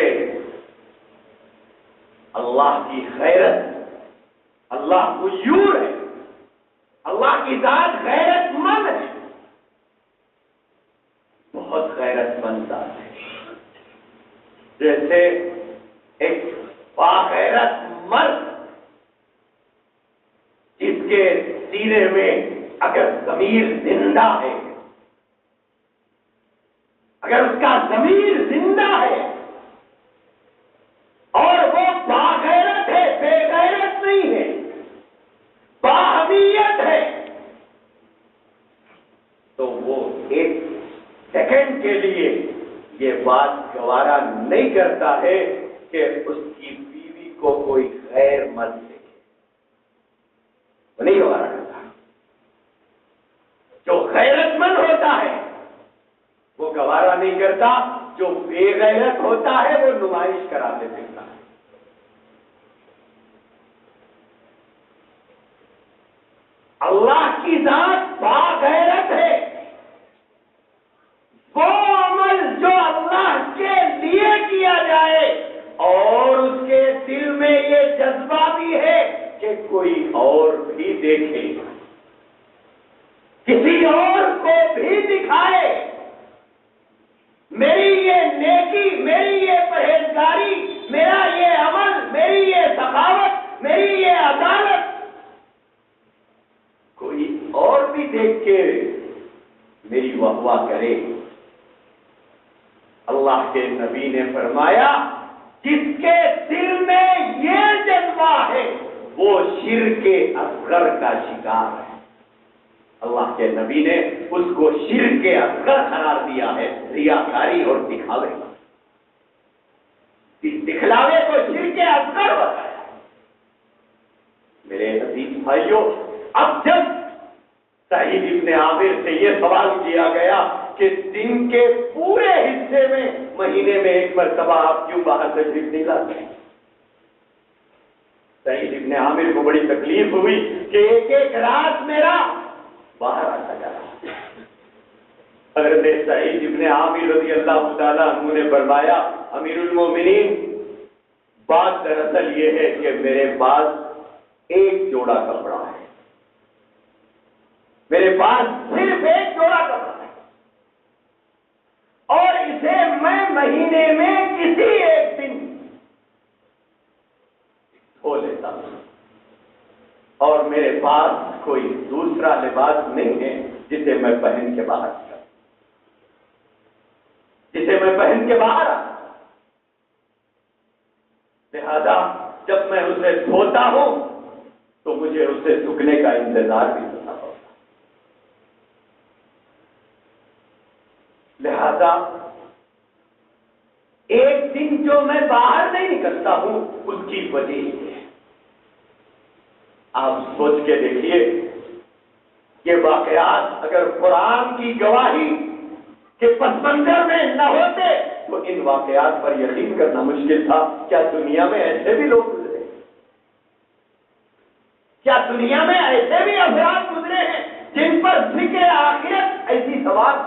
اللہ کی غیرت، اللہ غیور ہے، اللہ کی ذات غیرت مند ہے، بہت غیرت مند ذات ہے. جیسے ایک باغیرت مرد جس کے سینے میں اگر ضمیر زندہ ہے، اگر اس کا ضمیر زندہ ہے اور وہ باغیرت ہے، بے غیرت نہیں ہے، باحمیت ہے، تو وہ ایک سیکنڈ کے لیے یہ بات گوارا نہیں کرتا ہے کہ اس کی بیوی کو کوئی غیر مرد دیکھے. وہ نہیں گوارا کرتا. جو غیرت مند ہوتا ہے وہ گوارا نہیں کرتا، جو بے غیرت ہوتا ہے وہ نمائش کراتے پھرتا ہے. اللہ کی ذات باغیرت ہے. وہ عمل جو اللہ کے لیے کیا جائے اور اس کے دل میں یہ جذبہ بھی ہے کہ کوئی اور بھی دیکھے، کسی اور کو بھی دکھائے، میری یہ نیکی، میری یہ پرہیزگاری، میرا یہ عمل، میری یہ سخاوت، میری یہ عدالت کوئی اور بھی دیکھ کے میری واہ واہ کرے. اللہ کے نبی نے فرمایا جس کے دل میں یہ جذبہ ہے وہ شرک اصغر کا شکار ہے. اللہ کے نبی نے اس کو شرک اصغر قرار دیا ہے، ریاکاری اور دکھاوے. اس دکھلاوے کو شرک اصغر بتایا. میرے عزیز بھائیوں، اب جب سعید ابن عامر سے یہ سوال کیا گیا کہ دن کے پورے حصے میں مہینے میں ایک مرتبہ آپ کیوں باہر تشریف نہیں لاتے ہیں، سعید ابن عامر کو بڑی تکلیف ہوئی کہ ایک ایک رات میرا باہر آتا جا رہا. حضرت سعید ابن عامر رضی اللہ تعالیٰ عنہ نے فرمایا امیر المومنین، بات دراصل یہ ہے کہ میرے پاس ایک جوڑا کپڑا ہے، میرے پاس صرف ایک جوڑا کپڑا ہے اور اسے میں مہینے میں کسی ایک دن دھو لیتا ہوں اور میرے پاس کوئی دوسرا لباس نہیں ہے جسے میں پہن کے باہر آتا، جسے میں پہن کے باہر آتا. لہذا جب میں اسے دھوتا ہوں تو مجھے اسے سوکھنے کا انتظار بھی کرنا پڑتا. لہذا ایک دن جو میں باہر نہیں نکلتا ہوں اس کی وجہ یہ ہے. آپ سوچ کے دیکھیے یہ واقعات اگر قرآن کی گواہی کے پس منظر میں نہ ہوتے تو ان واقعات پر یقین کرنا مشکل تھا. کیا دنیا میں ایسے بھی لوگ گزرے؟ کیا دنیا میں ایسے بھی افراد گزرے ہیں جن پر فکر آخرت ایسی سوال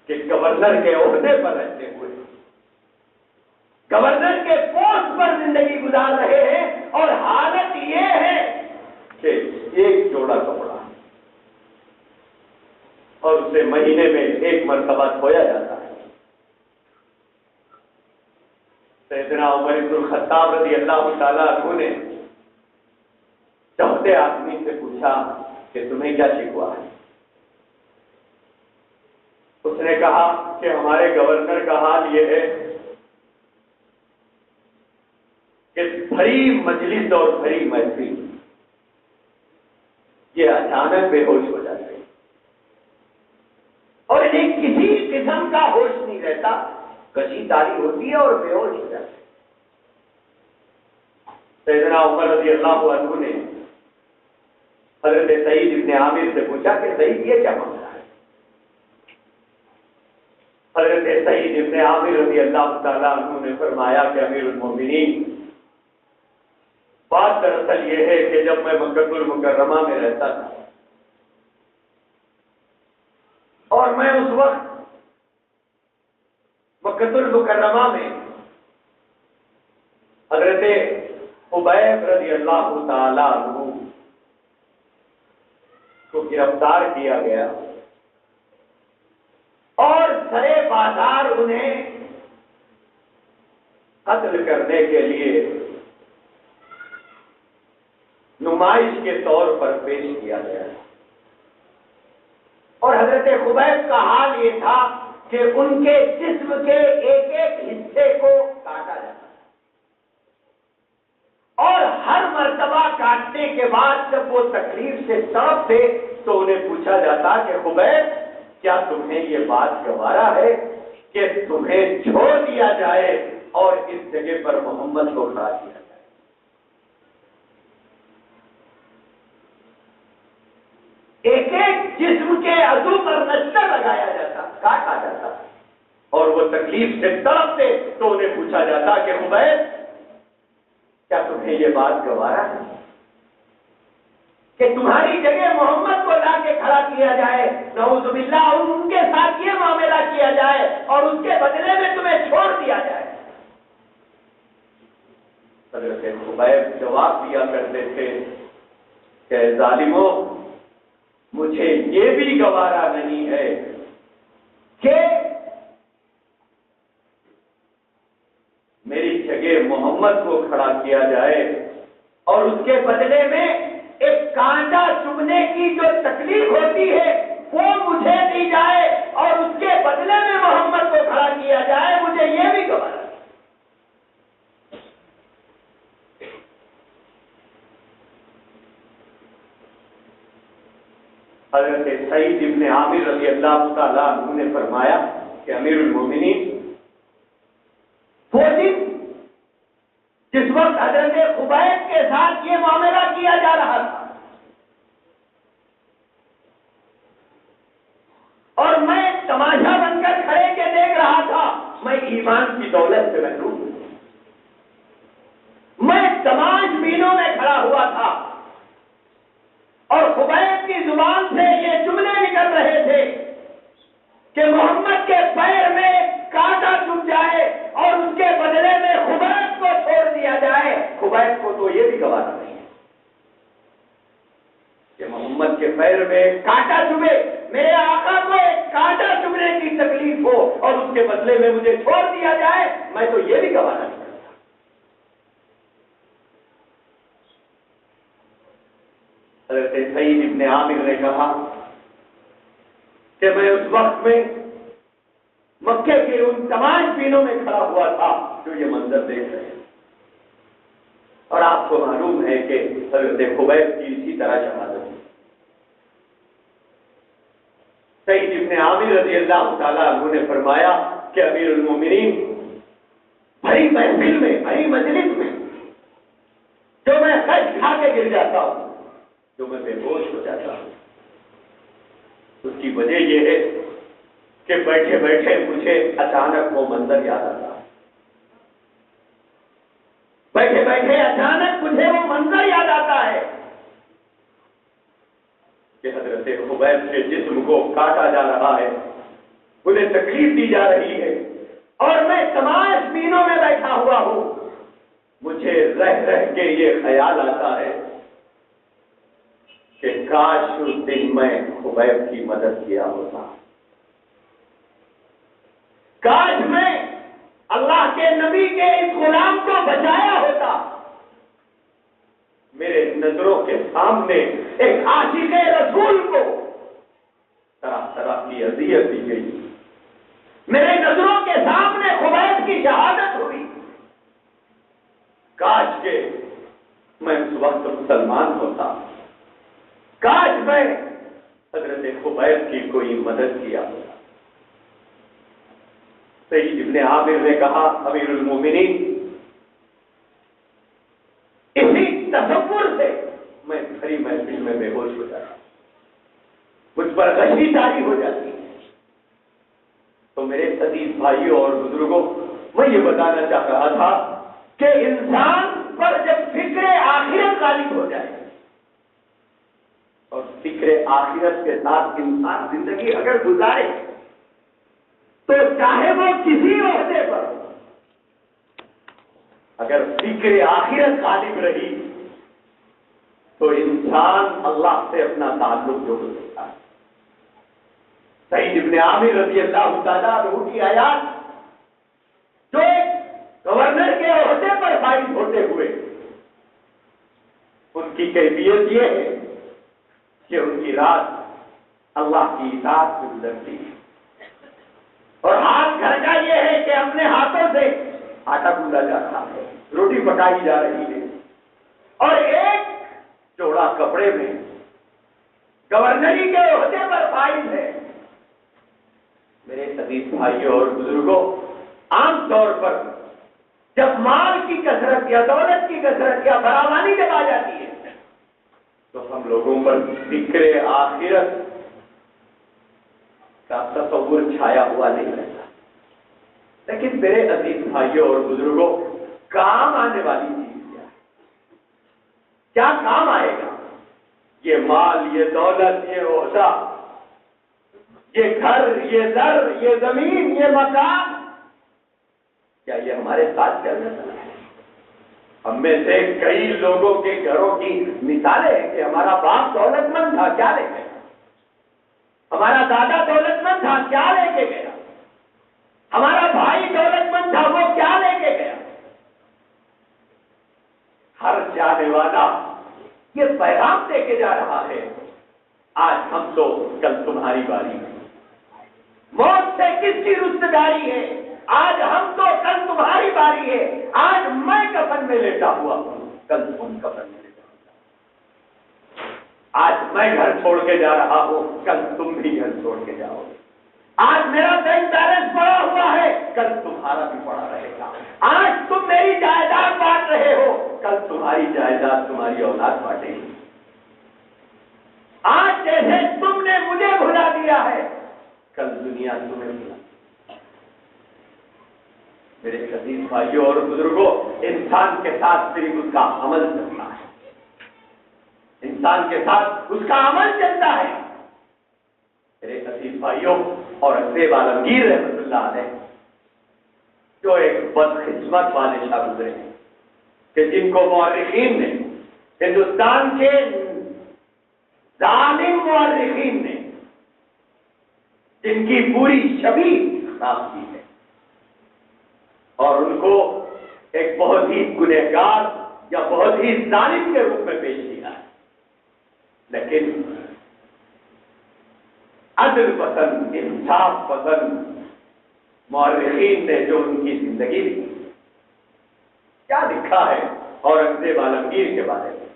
کہ گورنر کے عہدے پر رہتے ہوئے، گورنر کے پوسٹ پر زندگی گزار رہے ہیں اور حالت یہ ہے کہ ایک جوڑا کپڑا اور اسے مہینے میں ایک مرتبہ دھویا جاتا ہے. سیدنا عمر بن الخطاب رضی اللہ تعالیٰ عنہ نے چوتھے آدمی سے پوچھا کہ تمہیں کیا شکوا ہے؟ اس نے کہا کہ ہمارے گورنر کا حال یہ ہے کہ بھری مجلس اور بھری محفل یہ اچانک بے ہوش ہو جاتے ہیں اور انہیں کسی قسم کا ہوش نہیں رہتا، کشی داری ہوتی ہے اور بے ہوش ہو جاتے ہیں. سیدنا عمر رضی اللہ عنہ نے حضرت سعید ابن عامر سے پوچھا کہ سعید یہ کیا معاملہ ہے؟ حضرت سعید ابن عامر رضی اللہ تعالیٰ عنہ نے فرمایا کہ امیر المومنین، بات دراصل یہ ہے کہ جب میں مکہ المکرمہ میں رہتا تھا اور میں اس وقت مکہ المکرمہ میں حضرت خبیب رضی اللہ تعالی عنہ کو گرفتار کیا گیا اور سرے بازار انہیں قتل کرنے کے لیے نمائش کے طور پر پیش کیا گیا اور حضرت خبیب کا حال یہ تھا کہ ان کے جسم کے ایک ایک حصے کو کاٹا جاتا اور ہر مرتبہ کاٹنے کے بعد جب وہ تکلیف سے تڑپتے تو انہیں پوچھا جاتا کہ خبیب کیا تمہیں یہ بات گوارا ہے کہ تمہیں چھوڑ دیا جائے اور اس جگہ پر محمد کو کھڑا کیا جائے؟ ایک ایک جسم کے عضو پر نشتر لگایا جاتا، کاٹا جاتا اور وہ تکلیف سے تڑپتے تو انہیں پوچھا جاتا کہ خبیب کیا تمہیں یہ بات گوارا ہے کہ تمہاری جگہ محمد کو لا کے کھڑا کیا جائے، نعوذ باللہ ان کے ساتھ یہ معاملہ کیا جائے اور اس کے بدلے میں تمہیں چھوڑ دیا جائے؟ حضرت خبیب جواب دیا کرتے تھے کہ ظالموں، مجھے یہ بھی گوارا نہیں ہے کہ میری جگہ محمد کو کھڑا کیا جائے اور اس کے بدلے میں ایک کانٹا چبھنے کی جو تکلیف ہوتی ہے وہ مجھے دی جائے اور اس کے بدلے میں محمد کو کھڑا کیا جائے، مجھے یہ بھی گوارا ہے۔ حضرت سعید ابن عامر رضی اللہ تعالیٰ عنہ نے فرمایا کہ امیر المومنین، وہ دن جس وقت حضرت خبیب کے ساتھ یہ معاملہ کیا جا رہا تھا اور میں تماشا بن کر کھڑے کے دیکھ رہا تھا، میں ایمان کی دولت سے محروم ہوں، میں تماش بینوں میں کھڑا ہوا تھا اور خبیب کی زبان سے یہ جملے نکل رہے تھے کہ محمد کے پیر میں کانٹا چبھ جائے اور اس کے بدلے میں خبیب کو چھوڑ دیا جائے۔ خبیب کو تو یہ بھی گوارا نہیں ہے کہ محمد کے پیر میں کانٹا چبھے، میرے آقا کو ایک کانٹا چبھنے کی تکلیف ہو اور اس کے بدلے میں مجھے چھوڑ دیا جائے، میں تو یہ بھی گوارا نہیں۔ حضرت سعید ابن عامر نے کہا کہ میں اس وقت میں مکے کے ان تمام بینوں میں کھڑا ہوا تھا جو یہ منظر دیکھ رہے ہیں، اور آپ کو معلوم ہے کہ حضرت خبیب کی اسی طرح شہادت ہے۔ سعید ابن عامر رضی اللہ تعالیٰ عنہ نے فرمایا کہ امیر المومنین، بھری محفل میں، بھری مجلس میں جو میں خش کھا کے گر جاتا ہوں، جو میں بے ہوش ہو جاتا ہوں، اس کی وجہ یہ ہے کہ بیٹھے بیٹھے مجھے اچانک وہ منظر یاد آتا ہے، بیٹھے بیٹھے اچانک مجھے وہ منظر یاد آتا ہے کہ حضرت خبیب کے جسم کو کاٹا جا رہا ہے، انہیں تکلیف دی جا رہی ہے اور میں تماش بینوں میں بیٹھا ہوا ہوں، مجھے رہ رہ کے یہ خیال آتا ہے کہ کاش اس دن میں خبیب کی مدد کیا ہوتا، کاش میں اللہ کے نبی کے اس غلام کو بچایا ہوتا۔ میرے نظروں کے سامنے ایک عاشق رسول کو طرح طرح کی اذیت دی گئی، میرے نظروں کے سامنے خبیب کی شہادت ہوئی، کاش کہ میں اس وقت مسلمان ہوتا، کاش میں حضرت خبیب کی کوئی مدد کیا ہوتا۔ سعید ابن عامر نے کہا امیر المومنین، اسی تصور سے میں بھری محفل میں بے ہوش ہو جاتا، مجھ پر غشی طاری ہو جاتی ہے۔ تو میرے عزیز بھائیوں اور بزرگوں، میں یہ بتانا چاہ رہا تھا کہ انسان پر جب فکر آخرت غالب ہو جائے اور فکر آخرت کے ساتھ انسان زندگی اگر گزارے تو چاہے وہ کسی عہدے پر ہو، اگر فکر آخرت غالب رہی تو انسان اللہ سے اپنا تعلق جوڑ سکتا ہے۔ سعید ابن عامر رضی اللہ تعالیٰ عنہ کی آیات جو ایک گورنر کے عہدے پر فائز ہوتے ہوئے ان کی کیفیت یہ ہے کہ ان کی رات اللہ کی اطاعت سے گزرتی ہے اور ہاتھ گھر کا یہ ہے کہ اپنے ہاتھوں سے آٹا گوندا جا رہا ہے، روٹی پکائی جا رہی ہے اور ایک جوڑا کپڑے میں گورنری کے عہدے پر فائز ہے۔ میرے عزیز بھائیوں اور بزرگوں، عام طور پر جب مال کی کثرت یا دولت کی کثرت یا فراوانی جب آ جاتی ہے تو ہم لوگوں پر فکر آخرت کا تصور چھایا ہوا نہیں رہتا۔ لیکن میرے عزیز بھائیوں اور بزرگوں، کام آنے والی چیز کیا ہے؟ کیا کام آئے گا؟ یہ مال، یہ دولت، یہ عہدہ، یہ گھر، یہ در، یہ زمین، یہ مکان، کیا یہ ہمارے ساتھ چلنے والا ہے؟ ہم میں سے کئی لوگوں کے گھروں کی مثالیں ہیں کہ ہمارا باپ دولت مند تھا، کیا لے گیا؟ ہمارا دادا دولت مند تھا، کیا لے کے گیا؟ ہمارا بھائی دولت مند تھا، وہ کیا لے کے گیا؟ ہر جانے والا یہ پیغام دے کے جا رہا ہے، آج ہم تو کل تمہاری باری ہے۔ موت سے کس کی رشتہ ہے؟ آج ہم تو کل تمہاری باری ہے۔ آج میں کفن میں لیٹا ہوا ہوں، کل تم کفن میں لیٹا ہوا۔ آج میں گھر چھوڑ کے جا رہا ہوں، کل تم بھی گھر چھوڑ کے جاؤ۔ آج میرا بینک بیلنس پڑا ہوا ہے، کل تمہارا بھی پڑا رہے گا۔ آج تم میری جائیداد بانٹ رہے ہو، کل تمہاری جائیداد تمہاری اولاد بانٹے گی۔ آج جیسے تم نے مجھے بھلا دیا ہے، کل دنیا تمہیں بھلا۔ میرے عزیز بھائیوں اور بزرگوں، انسان کے ساتھ صرف اس کا عمل چلتا ہے، انسان کے ساتھ اس کا عمل چلتا ہے۔ میرے عزیز بھائیوں اور حضرت عالمگیر رحمۃ اللہ علیہ جو ایک بدقسمت بادشاہ گزرے ہیں کہ جن کو مورخین نے، ہندوستان کے ظالم مورخین نے جن کی پوری شبیہ خراب کی ہے اور ان کو ایک بہت ہی گنہگار یا بہت ہی ظالم کے روپ میں پیش کیا ہے، لیکن عدل پسند، انصاف پسند مورخین نے جو ان کی زندگی لکھی، کیا لکھا ہے اورنگزیب عالمگیر کے بارے میں؟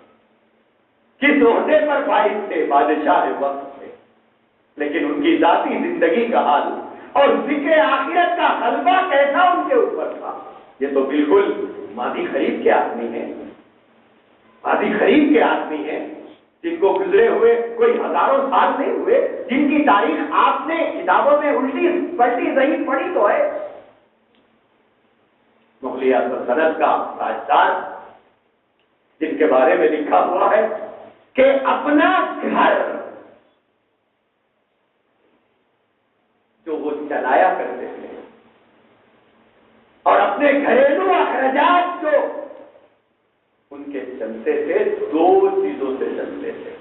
کس عہدے پر فائز تھے، بادشاہ وقت تھے، لیکن ان کی ذاتی زندگی کا حال اور ذکر آخرت کا غلبہ کیسا ان کے اوپر تھا؟ یہ تو بالکل ماضی قریب کے آدمی ہیں، ماضی قریب کے آدمی ہیں جن کو گزرے ہوئے کوئی ہزاروں سال نہیں ہوئے، جن کی تاریخ آپ نے کتابوں میں الٹی پلٹی صحیح پڑھی تو ہے۔ مغلیہ سلطنت کا تاجدار جن کے بارے میں لکھا ہوا ہے کہ اپنا گھر جو وہ چلایا کرتے تھے اور اپنے گھریلو اخراجات جو ان کے چلتے تھے، دو چیزوں سے چلتے تھے۔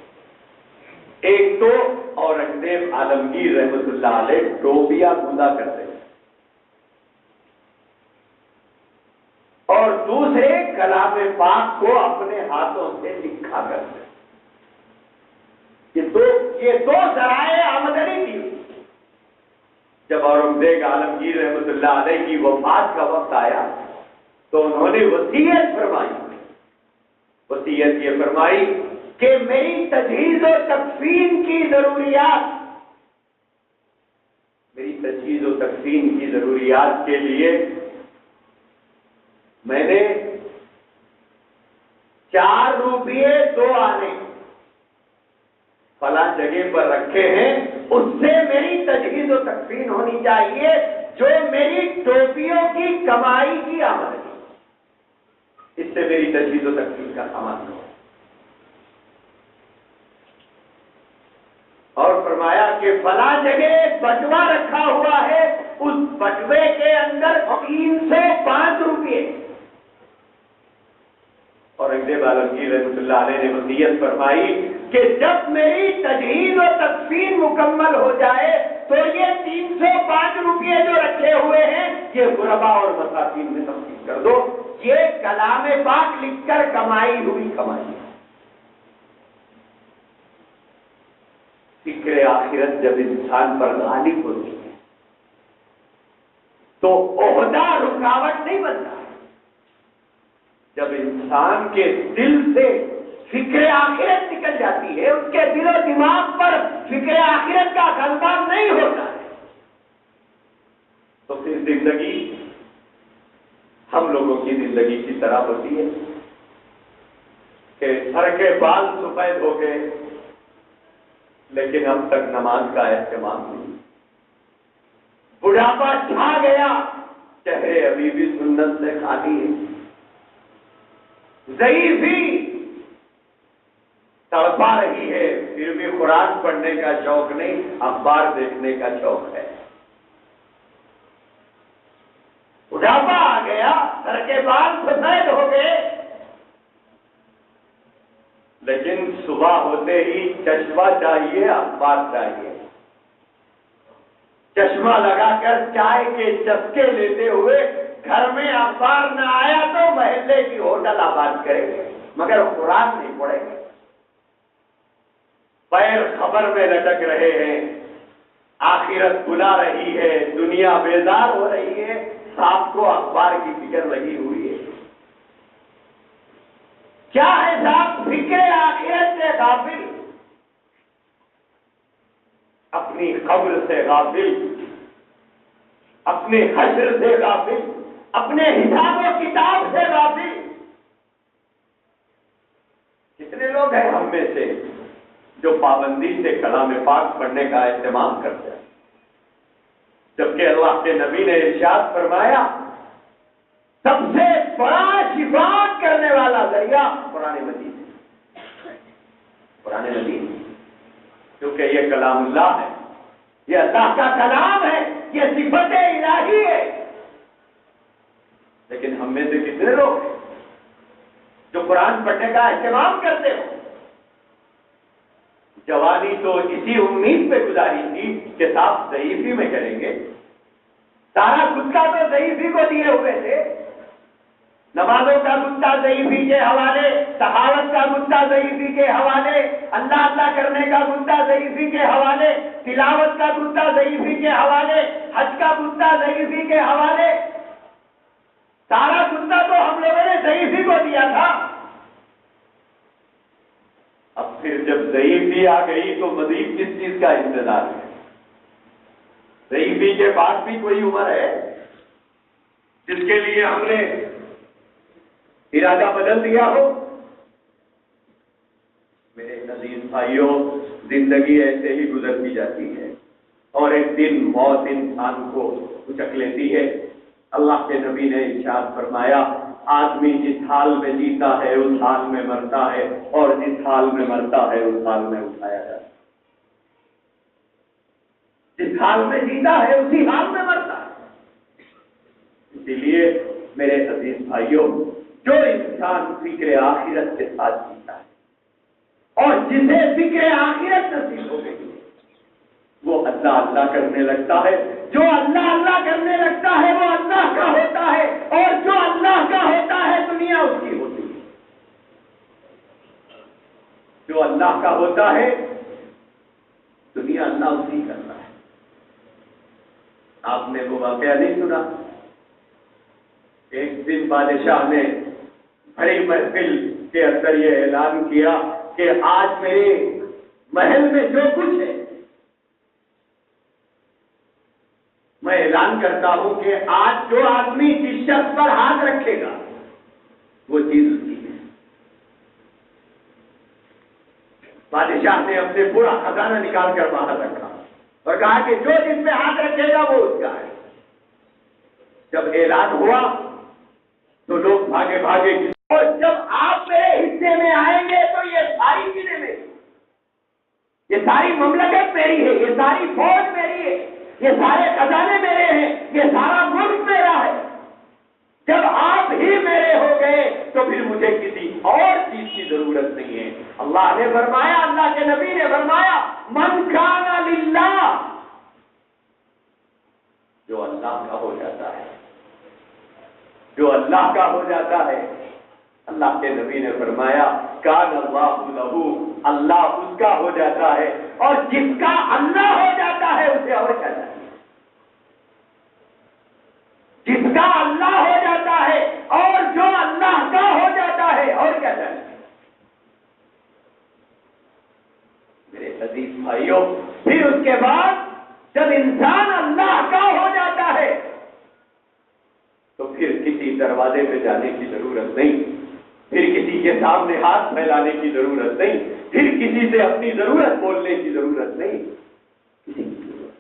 ایک تو اورنگزیب عالمگیر رحمۃ اللہ علیہ ٹوپیاں گوندا کرتے تھے اور دوسرے کلام پاک کو اپنے ہاتھوں سے لکھا کرتے تھے۔ یہ دو ذرائع آمدنی تھی۔ جب اورنگزیب عالمگیر رحمۃ اللہ علیہ کی وفات کا وقت آیا تو انہوں نے وصیت فرمائی۔ وصیت یہ فرمائی کہ میری تجہیز و تکفین کی ضروریات، میری تجہیز و تکفین کی ضروریات کے لیے میں نے 4 روپیے 2 آنے فلاں جگہ پر رکھے ہیں، اس سے میری تجہیز و تکفین ہونی چاہیے جو میری ٹوپیوں کی کمائی کی آمدنی۔ اس سے میری تجویز و تکمیل کا سامان ہو. اور فرمایا کہ فلاں جگہ بٹوا رکھا ہوا ہے، اس بٹوے کے اندر 305 روپے. اور اگلے عالمگیر رحمۃ اللہ علیہ نے وصیت فرمائی کہ جب میری تجہیز و تدفین مکمل ہو جائے تو یہ 305 روپے جو رکھے ہوئے ہیں یہ غربا اور مساکین میں تقسیم کر دو. یہ کلام پاک لکھ کر کمائی ہوئی کمائی. فکر آخرت جب انسان پر غالب ہوتی ہے تو عہدہ رکاوٹ نہیں بنتا. جب انسان کے دل سے فکر آخرت نکل جاتی ہے، اس کے دل و دماغ پر فکر آخرت کا غلبہ نہیں ہوتا ہے، تو پھر زندگی ہم لوگوں کی زندگی کی طرح ہوتی ہے کہ سر کے بال سفید ہو گئے لیکن اب تک نماز کا اہتمام نہیں. بڑھاپا چھا گیا، چہرے ابھی بھی سنت سے خالی ہے. ضعیفی تڑپا رہی ہے، پھر بھی قرآن پڑھنے کا شوق نہیں، اخبار دیکھنے کا شوق ہے. بڑھاپا آ گیا، سر کے بال سفید ہو گئے، لیکن صبح ہوتے ہی چشمہ چاہیے، اخبار چاہیے. چشمہ لگا کر چائے کے چسکے لیتے ہوئے گھر میں اخبار نہ آیا تو محلے کی ہوٹل آباد کریں گے مگر قرآن نہیں پڑھیں گے. پیر خبر میں لٹک رہے ہیں، آخرت بلا رہی ہے، دنیا بیزار ہو رہی ہے، آپ کو اخبار کی فکر لگی ہوئی ہے. کیا ہے صاحب؟ فکر آخرت سے غافل، اپنی قبر سے غافل، اپنے حشر سے غافل، اپنے حساب و کتاب سے غافل. کتنے لوگ ہیں ہم میں سے جو پابندی سے کلام پاک پڑھنے کا اہتمام کرتے ہیں، جبکہ اللہ کے نبی نے ارشاد فرمایا سب سے بڑا شفاعت کرنے والا ذریعہ قرآن مجید ہے. قرآن مجید کیونکہ یہ کلام اللہ ہے، یہ اللہ کا کلام ہے، یہ صفت الہی ہے. لیکن ہم میں سے کتنے لوگ ہیں جو قرآن پڑھنے کا اہتمام کرتے ہو؟ جوانی تو اسی امید پہ گزاری تھی کہ صاحب ضعیفی میں کریں گے، سارا گتا تو ضعیفی کو دیے ہوئے تھے. نمازوں کا گتا ضعیفی کے حوالے، سخاوت کا گتا ضعیفی کے حوالے، اللہ اللہ کرنے کا گتا ضعیفی کے حوالے، تلاوت کا گتا ضعیفی کے حوالے، حج کا گتا ضعیفی کے حوالے. سارا گتا تو ہم لوگوں نے ضعیفی کو دیا تھا. اب پھر جب ضعیفی آ گئی تو مزید کس چیز کا انتظار ہے؟ ضعیفی کے بعد بھی کوئی عمر ہے جس کے لیے ہم نے ارادہ بدل دیا ہو؟ میرے عزیز بھائیوں، زندگی ایسے ہی گزرتی جاتی ہے اور ایک دن موت انسان کو اچک لیتی ہے. اللہ کے نبی نے ارشاد فرمایا آدمی جس حال میں جیتا ہے اس حال میں مرتا ہے اور جس حال میں مرتا ہے اس حال میں اٹھایا جاتا ہے. جس حال میں جیتا ہے اسی حال میں مرتا ہے. اسی لیے میرے عزیز بھائیوں، جو انسان فکر آخرت کے ساتھ جیتا ہے اور جسے فکر آخرت نصیب ہو گئی وہ اللہ اللہ کرنے لگتا ہے. جو اللہ اللہ کرنے لگتا ہے وہ اللہ کا ہوتا ہے اور جو اللہ کا ہوتا ہے دنیا اس کی ہوتی ہے. جو اللہ کا ہوتا ہے دنیا اللہ اسی کرتا ہے. آپ نے وہ واقعہ نہیں سنا؟ ایک دن بادشاہ نے بڑی محفل کے اندر یہ اعلان کیا کہ آج میرے محل میں جو کچھ ہے میں اعلان کرتا ہوں کہ آج جو آدمی جس شخص پر ہاتھ رکھے گا وہ چیز اس کی ہے. بادشاہ نے اپنے پورا خزانہ نکال کر باہر رکھا اور کہا کہ جو جس پہ ہاتھ رکھے گا وہ اس کا ہے. جب اعلان ہوا تو لوگ بھاگے بھاگے اور جب آپ میرے حصے میں آئیں گے تو یہ ساری چیزیں میری، یہ ساری مملکت میری ہے، یہ ساری فوج میری ہے، یہ سارے خزانے میرے ہیں، یہ سارا ملک میرا ہے۔ جب آپ ہی میرے ہو گئے تو پھر مجھے کسی اور چیز کی ضرورت نہیں ہے۔ اللہ نے فرمایا، اللہ کے نبی نے فرمایا، من کان للہ، جو اللہ کا ہو جاتا ہے، جو اللہ کا ہو جاتا ہے، اللہ کے نبی نے فرمایا کان اللہ لہو، اللہ اس کا ہو جاتا ہے، اور جس کا اللہ ہو جاتا ہے اسے اور کیا چاہیے؟ جس کا اللہ ہو جاتا ہے اور جو اللہ کا ہو جاتا ہے اور کیا چاہیے؟ میرے عزیز بھائیوں، پھر اس کے بعد جب انسان اللہ کا ہو جاتا ہے تو پھر کسی دروازے پہ جانے کی ضرورت نہیں، پھر کسی کے سامنے ہاتھ پھیلانے کی ضرورت نہیں، پھر کسی سے اپنی ضرورت بولنے کی ضرورت نہیں، کسی کی ضرورت۔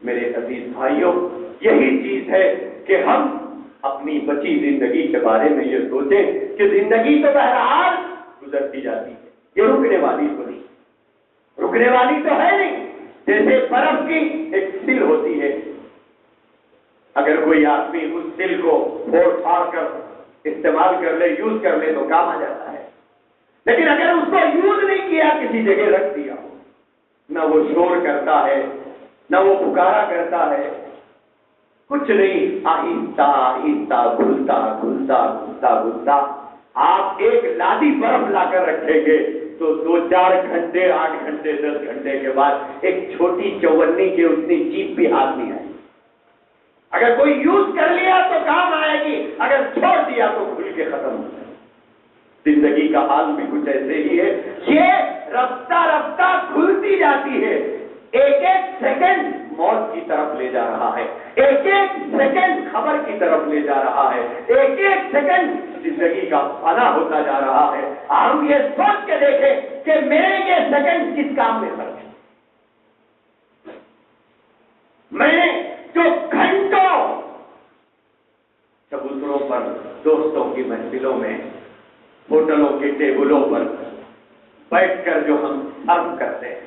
میرے عزیز بھائیوں، یہی چیز ہے کہ ہم اپنی بچی زندگی کے بارے میں یہ سوچیں کہ زندگی تو بہرحال گزرتی جاتی ہے، یہ رکنے والی تو نہیں، رکنے والی تو ہے نہیں۔ جیسے برف کی ایک سل ہوتی ہے، اگر کوئی آدمی اس سل کو پھوڑ پھاڑ کر استعمال کر لے، یوز کر لے تو کام آ جاتا ہے، لیکن اگر اس کو یوز نہیں کیا، کسی جگہ رکھ دیا، نہ وہ شور کرتا ہے، نہ وہ پکارا کرتا ہے، کچھ نہیں، آہستہ آہستہ گھلتا گھلتا گھلتا گھلتا۔ آپ ایک لادی برف لا کر رکھیں گے تو 2-4 گھنٹے، 8 گھنٹے، 10 گھنٹے کے بعد ایک چھوٹی چونی کی اتنی چیپ بھی ہاتھ نہیں آئے۔ اگر کوئی یوز کر لیا تو کام آئے گی، اگر چھوڑ دیا تو کھل کے ختم ہو جائے۔ زندگی کا حال بھی کچھ ایسے ہی ہے، یہ رفتہ رفتہ کھلتی جاتی ہے، ایک ایک سیکنڈ موت کی طرف لے جا رہا ہے، ایک ایک سیکنڈ خبر کی طرف لے جا رہا ہے، ایک ایک سیکنڈ زندگی کا فنا ہوتا جا رہا ہے۔ ہم یہ سوچ کے دیکھیں کہ میرے یہ سیکنڈ کس کام میں خرچ ہے، میں نے جو گھنٹوں چبوتروں پر، دوستوں کی محفلوں میں، ہوٹلوں کے ٹیبلوں پر بیٹھ کر جو ہم سرو کرتے ہیں،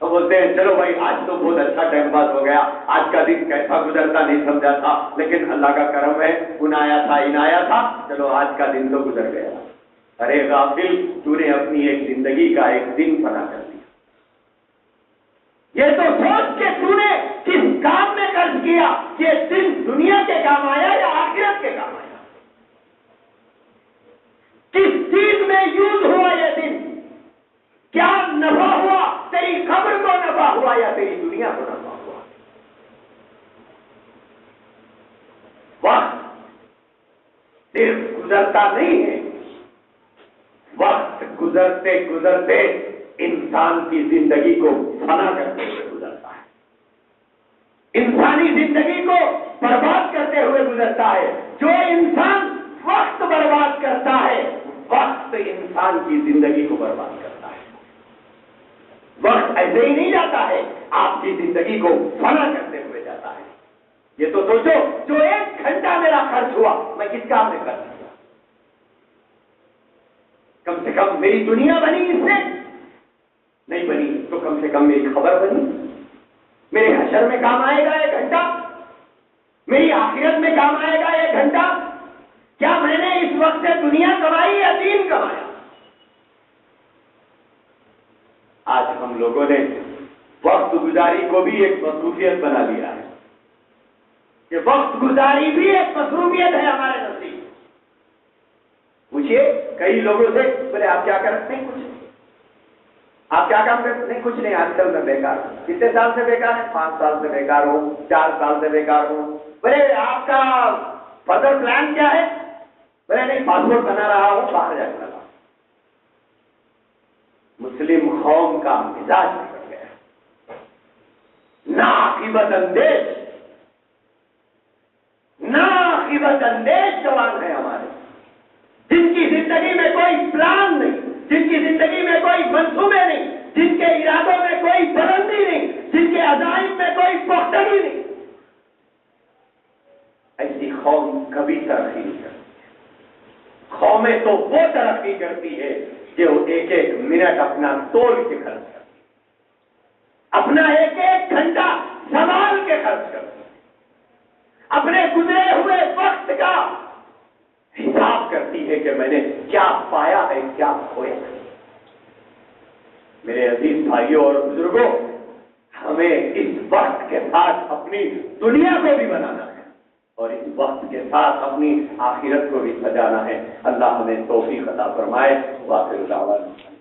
تو بولتے ہیں چلو بھائی آج تو بہت اچھا ٹائم پاس ہو گیا، آج کا دن کیسا گزرتا نہیں سمجھا تھا، لیکن اللہ کا کرم ہے، انایا تھا عنایا تھا، چلو آج کا دن تو گزر گیا۔ ارے غافل، تو نے اپنی ایک زندگی کا ایک دن فنا کر دیا۔ یہ تو سوچ کے تو نے کس کام میں خرچ کیا، یہ دن دنیا کے کام آیا یا آخرت کے کام آیا؟ کس چیز میں یوز ہوا یہ دن؟ کیا نفع ہوا؟ تیری خبر کو نفع ہوا یا تیری دنیا کو نفع ہوا؟ وقت صرف گزرتا نہیں ہے، وقت گزرتے گزرتے انسان کی زندگی کو فنا کرتے ہوئے گزرتا ہے، انسانی زندگی کو برباد کرتے ہوئے گزرتا ہے۔ جو انسان وقت برباد کرتا ہے، وقت انسان کی زندگی کو برباد کرتا ہے۔ وقت ایسے ہی نہیں جاتا ہے، آپ کی زندگی کو فنا کرتے ہوئے جاتا ہے۔ یہ تو سوچو، جو 1 گھنٹہ میرا خرچ ہوا، میں کس کام میں خرچ کیا؟ کم سے کم میری دنیا بنی اس سے، نہیں بنی تو کم سے کم میری خبر بنی، میرے حشر میں کام آئے گا 1 گھنٹہ، میری آخرت میں کام آئے گا 1 گھنٹہ۔ کیا میں نے اس وقت سے دنیا کمائی یا دین کمایا؟ آج ہم لوگوں نے وقت گزاری کو بھی ایک مصروفیت بنا لیا ہے، کہ وقت گزاری بھی ایک مصروفیت ہے ہمارے نزدیک۔ پوچھئے کئی لوگوں سے، بولے آپ کیا کرتے ہیں؟ کچھ نہیں۔ آپ کیا کام کرتے ہیں؟ کچھ نہیں، آج کل میں بیکار ہوں۔ کتنے سال سے بیکار ہیں؟ 5 سال سے بیکار ہوں، 4 سال سے بیکار ہوں۔ بولے آپ کا فردر پلان کیا ہے؟ بولے نہیں، پاسپورٹ بنا رہا ہوں، باہر جا کر۔ مسلم قوم کا مزاج بن گیا، ناعاقبت اندیش جوان ہے ہمارے، جن کی زندگی میں کوئی پلان نہیں، جن کی زندگی میں کوئی منصوبے نہیں، جن کے ارادوں میں کوئی بلندی نہیں، جن کے عزائم میں کوئی پختگی نہیں۔ ایسی قوم کبھی ترقی نہیں کرتی۔ قومیں تو وہ ترقی کرتی ہے جو ایک ایک منٹ اپنا توڑ کے خرچ کرتی، اپنا ایک ایک گھنٹہ سنبھال کے خرچ کرتی، اپنے گزرے ہوئے وقت کا حساب کرتی ہے کہ میں نے کیا پایا ہے، کیا کھویا ہے۔ میرے عزیز بھائیوں اور بزرگوں، ہمیں اس وقت کے ساتھ اپنی دنیا کو بھی بنانا ہے اور اس وقت کے ساتھ اپنی آخرت کو بھی سجانا ہے۔ اللہ ہمیں توفیق عطا فرمائے۔ واخر دعوانا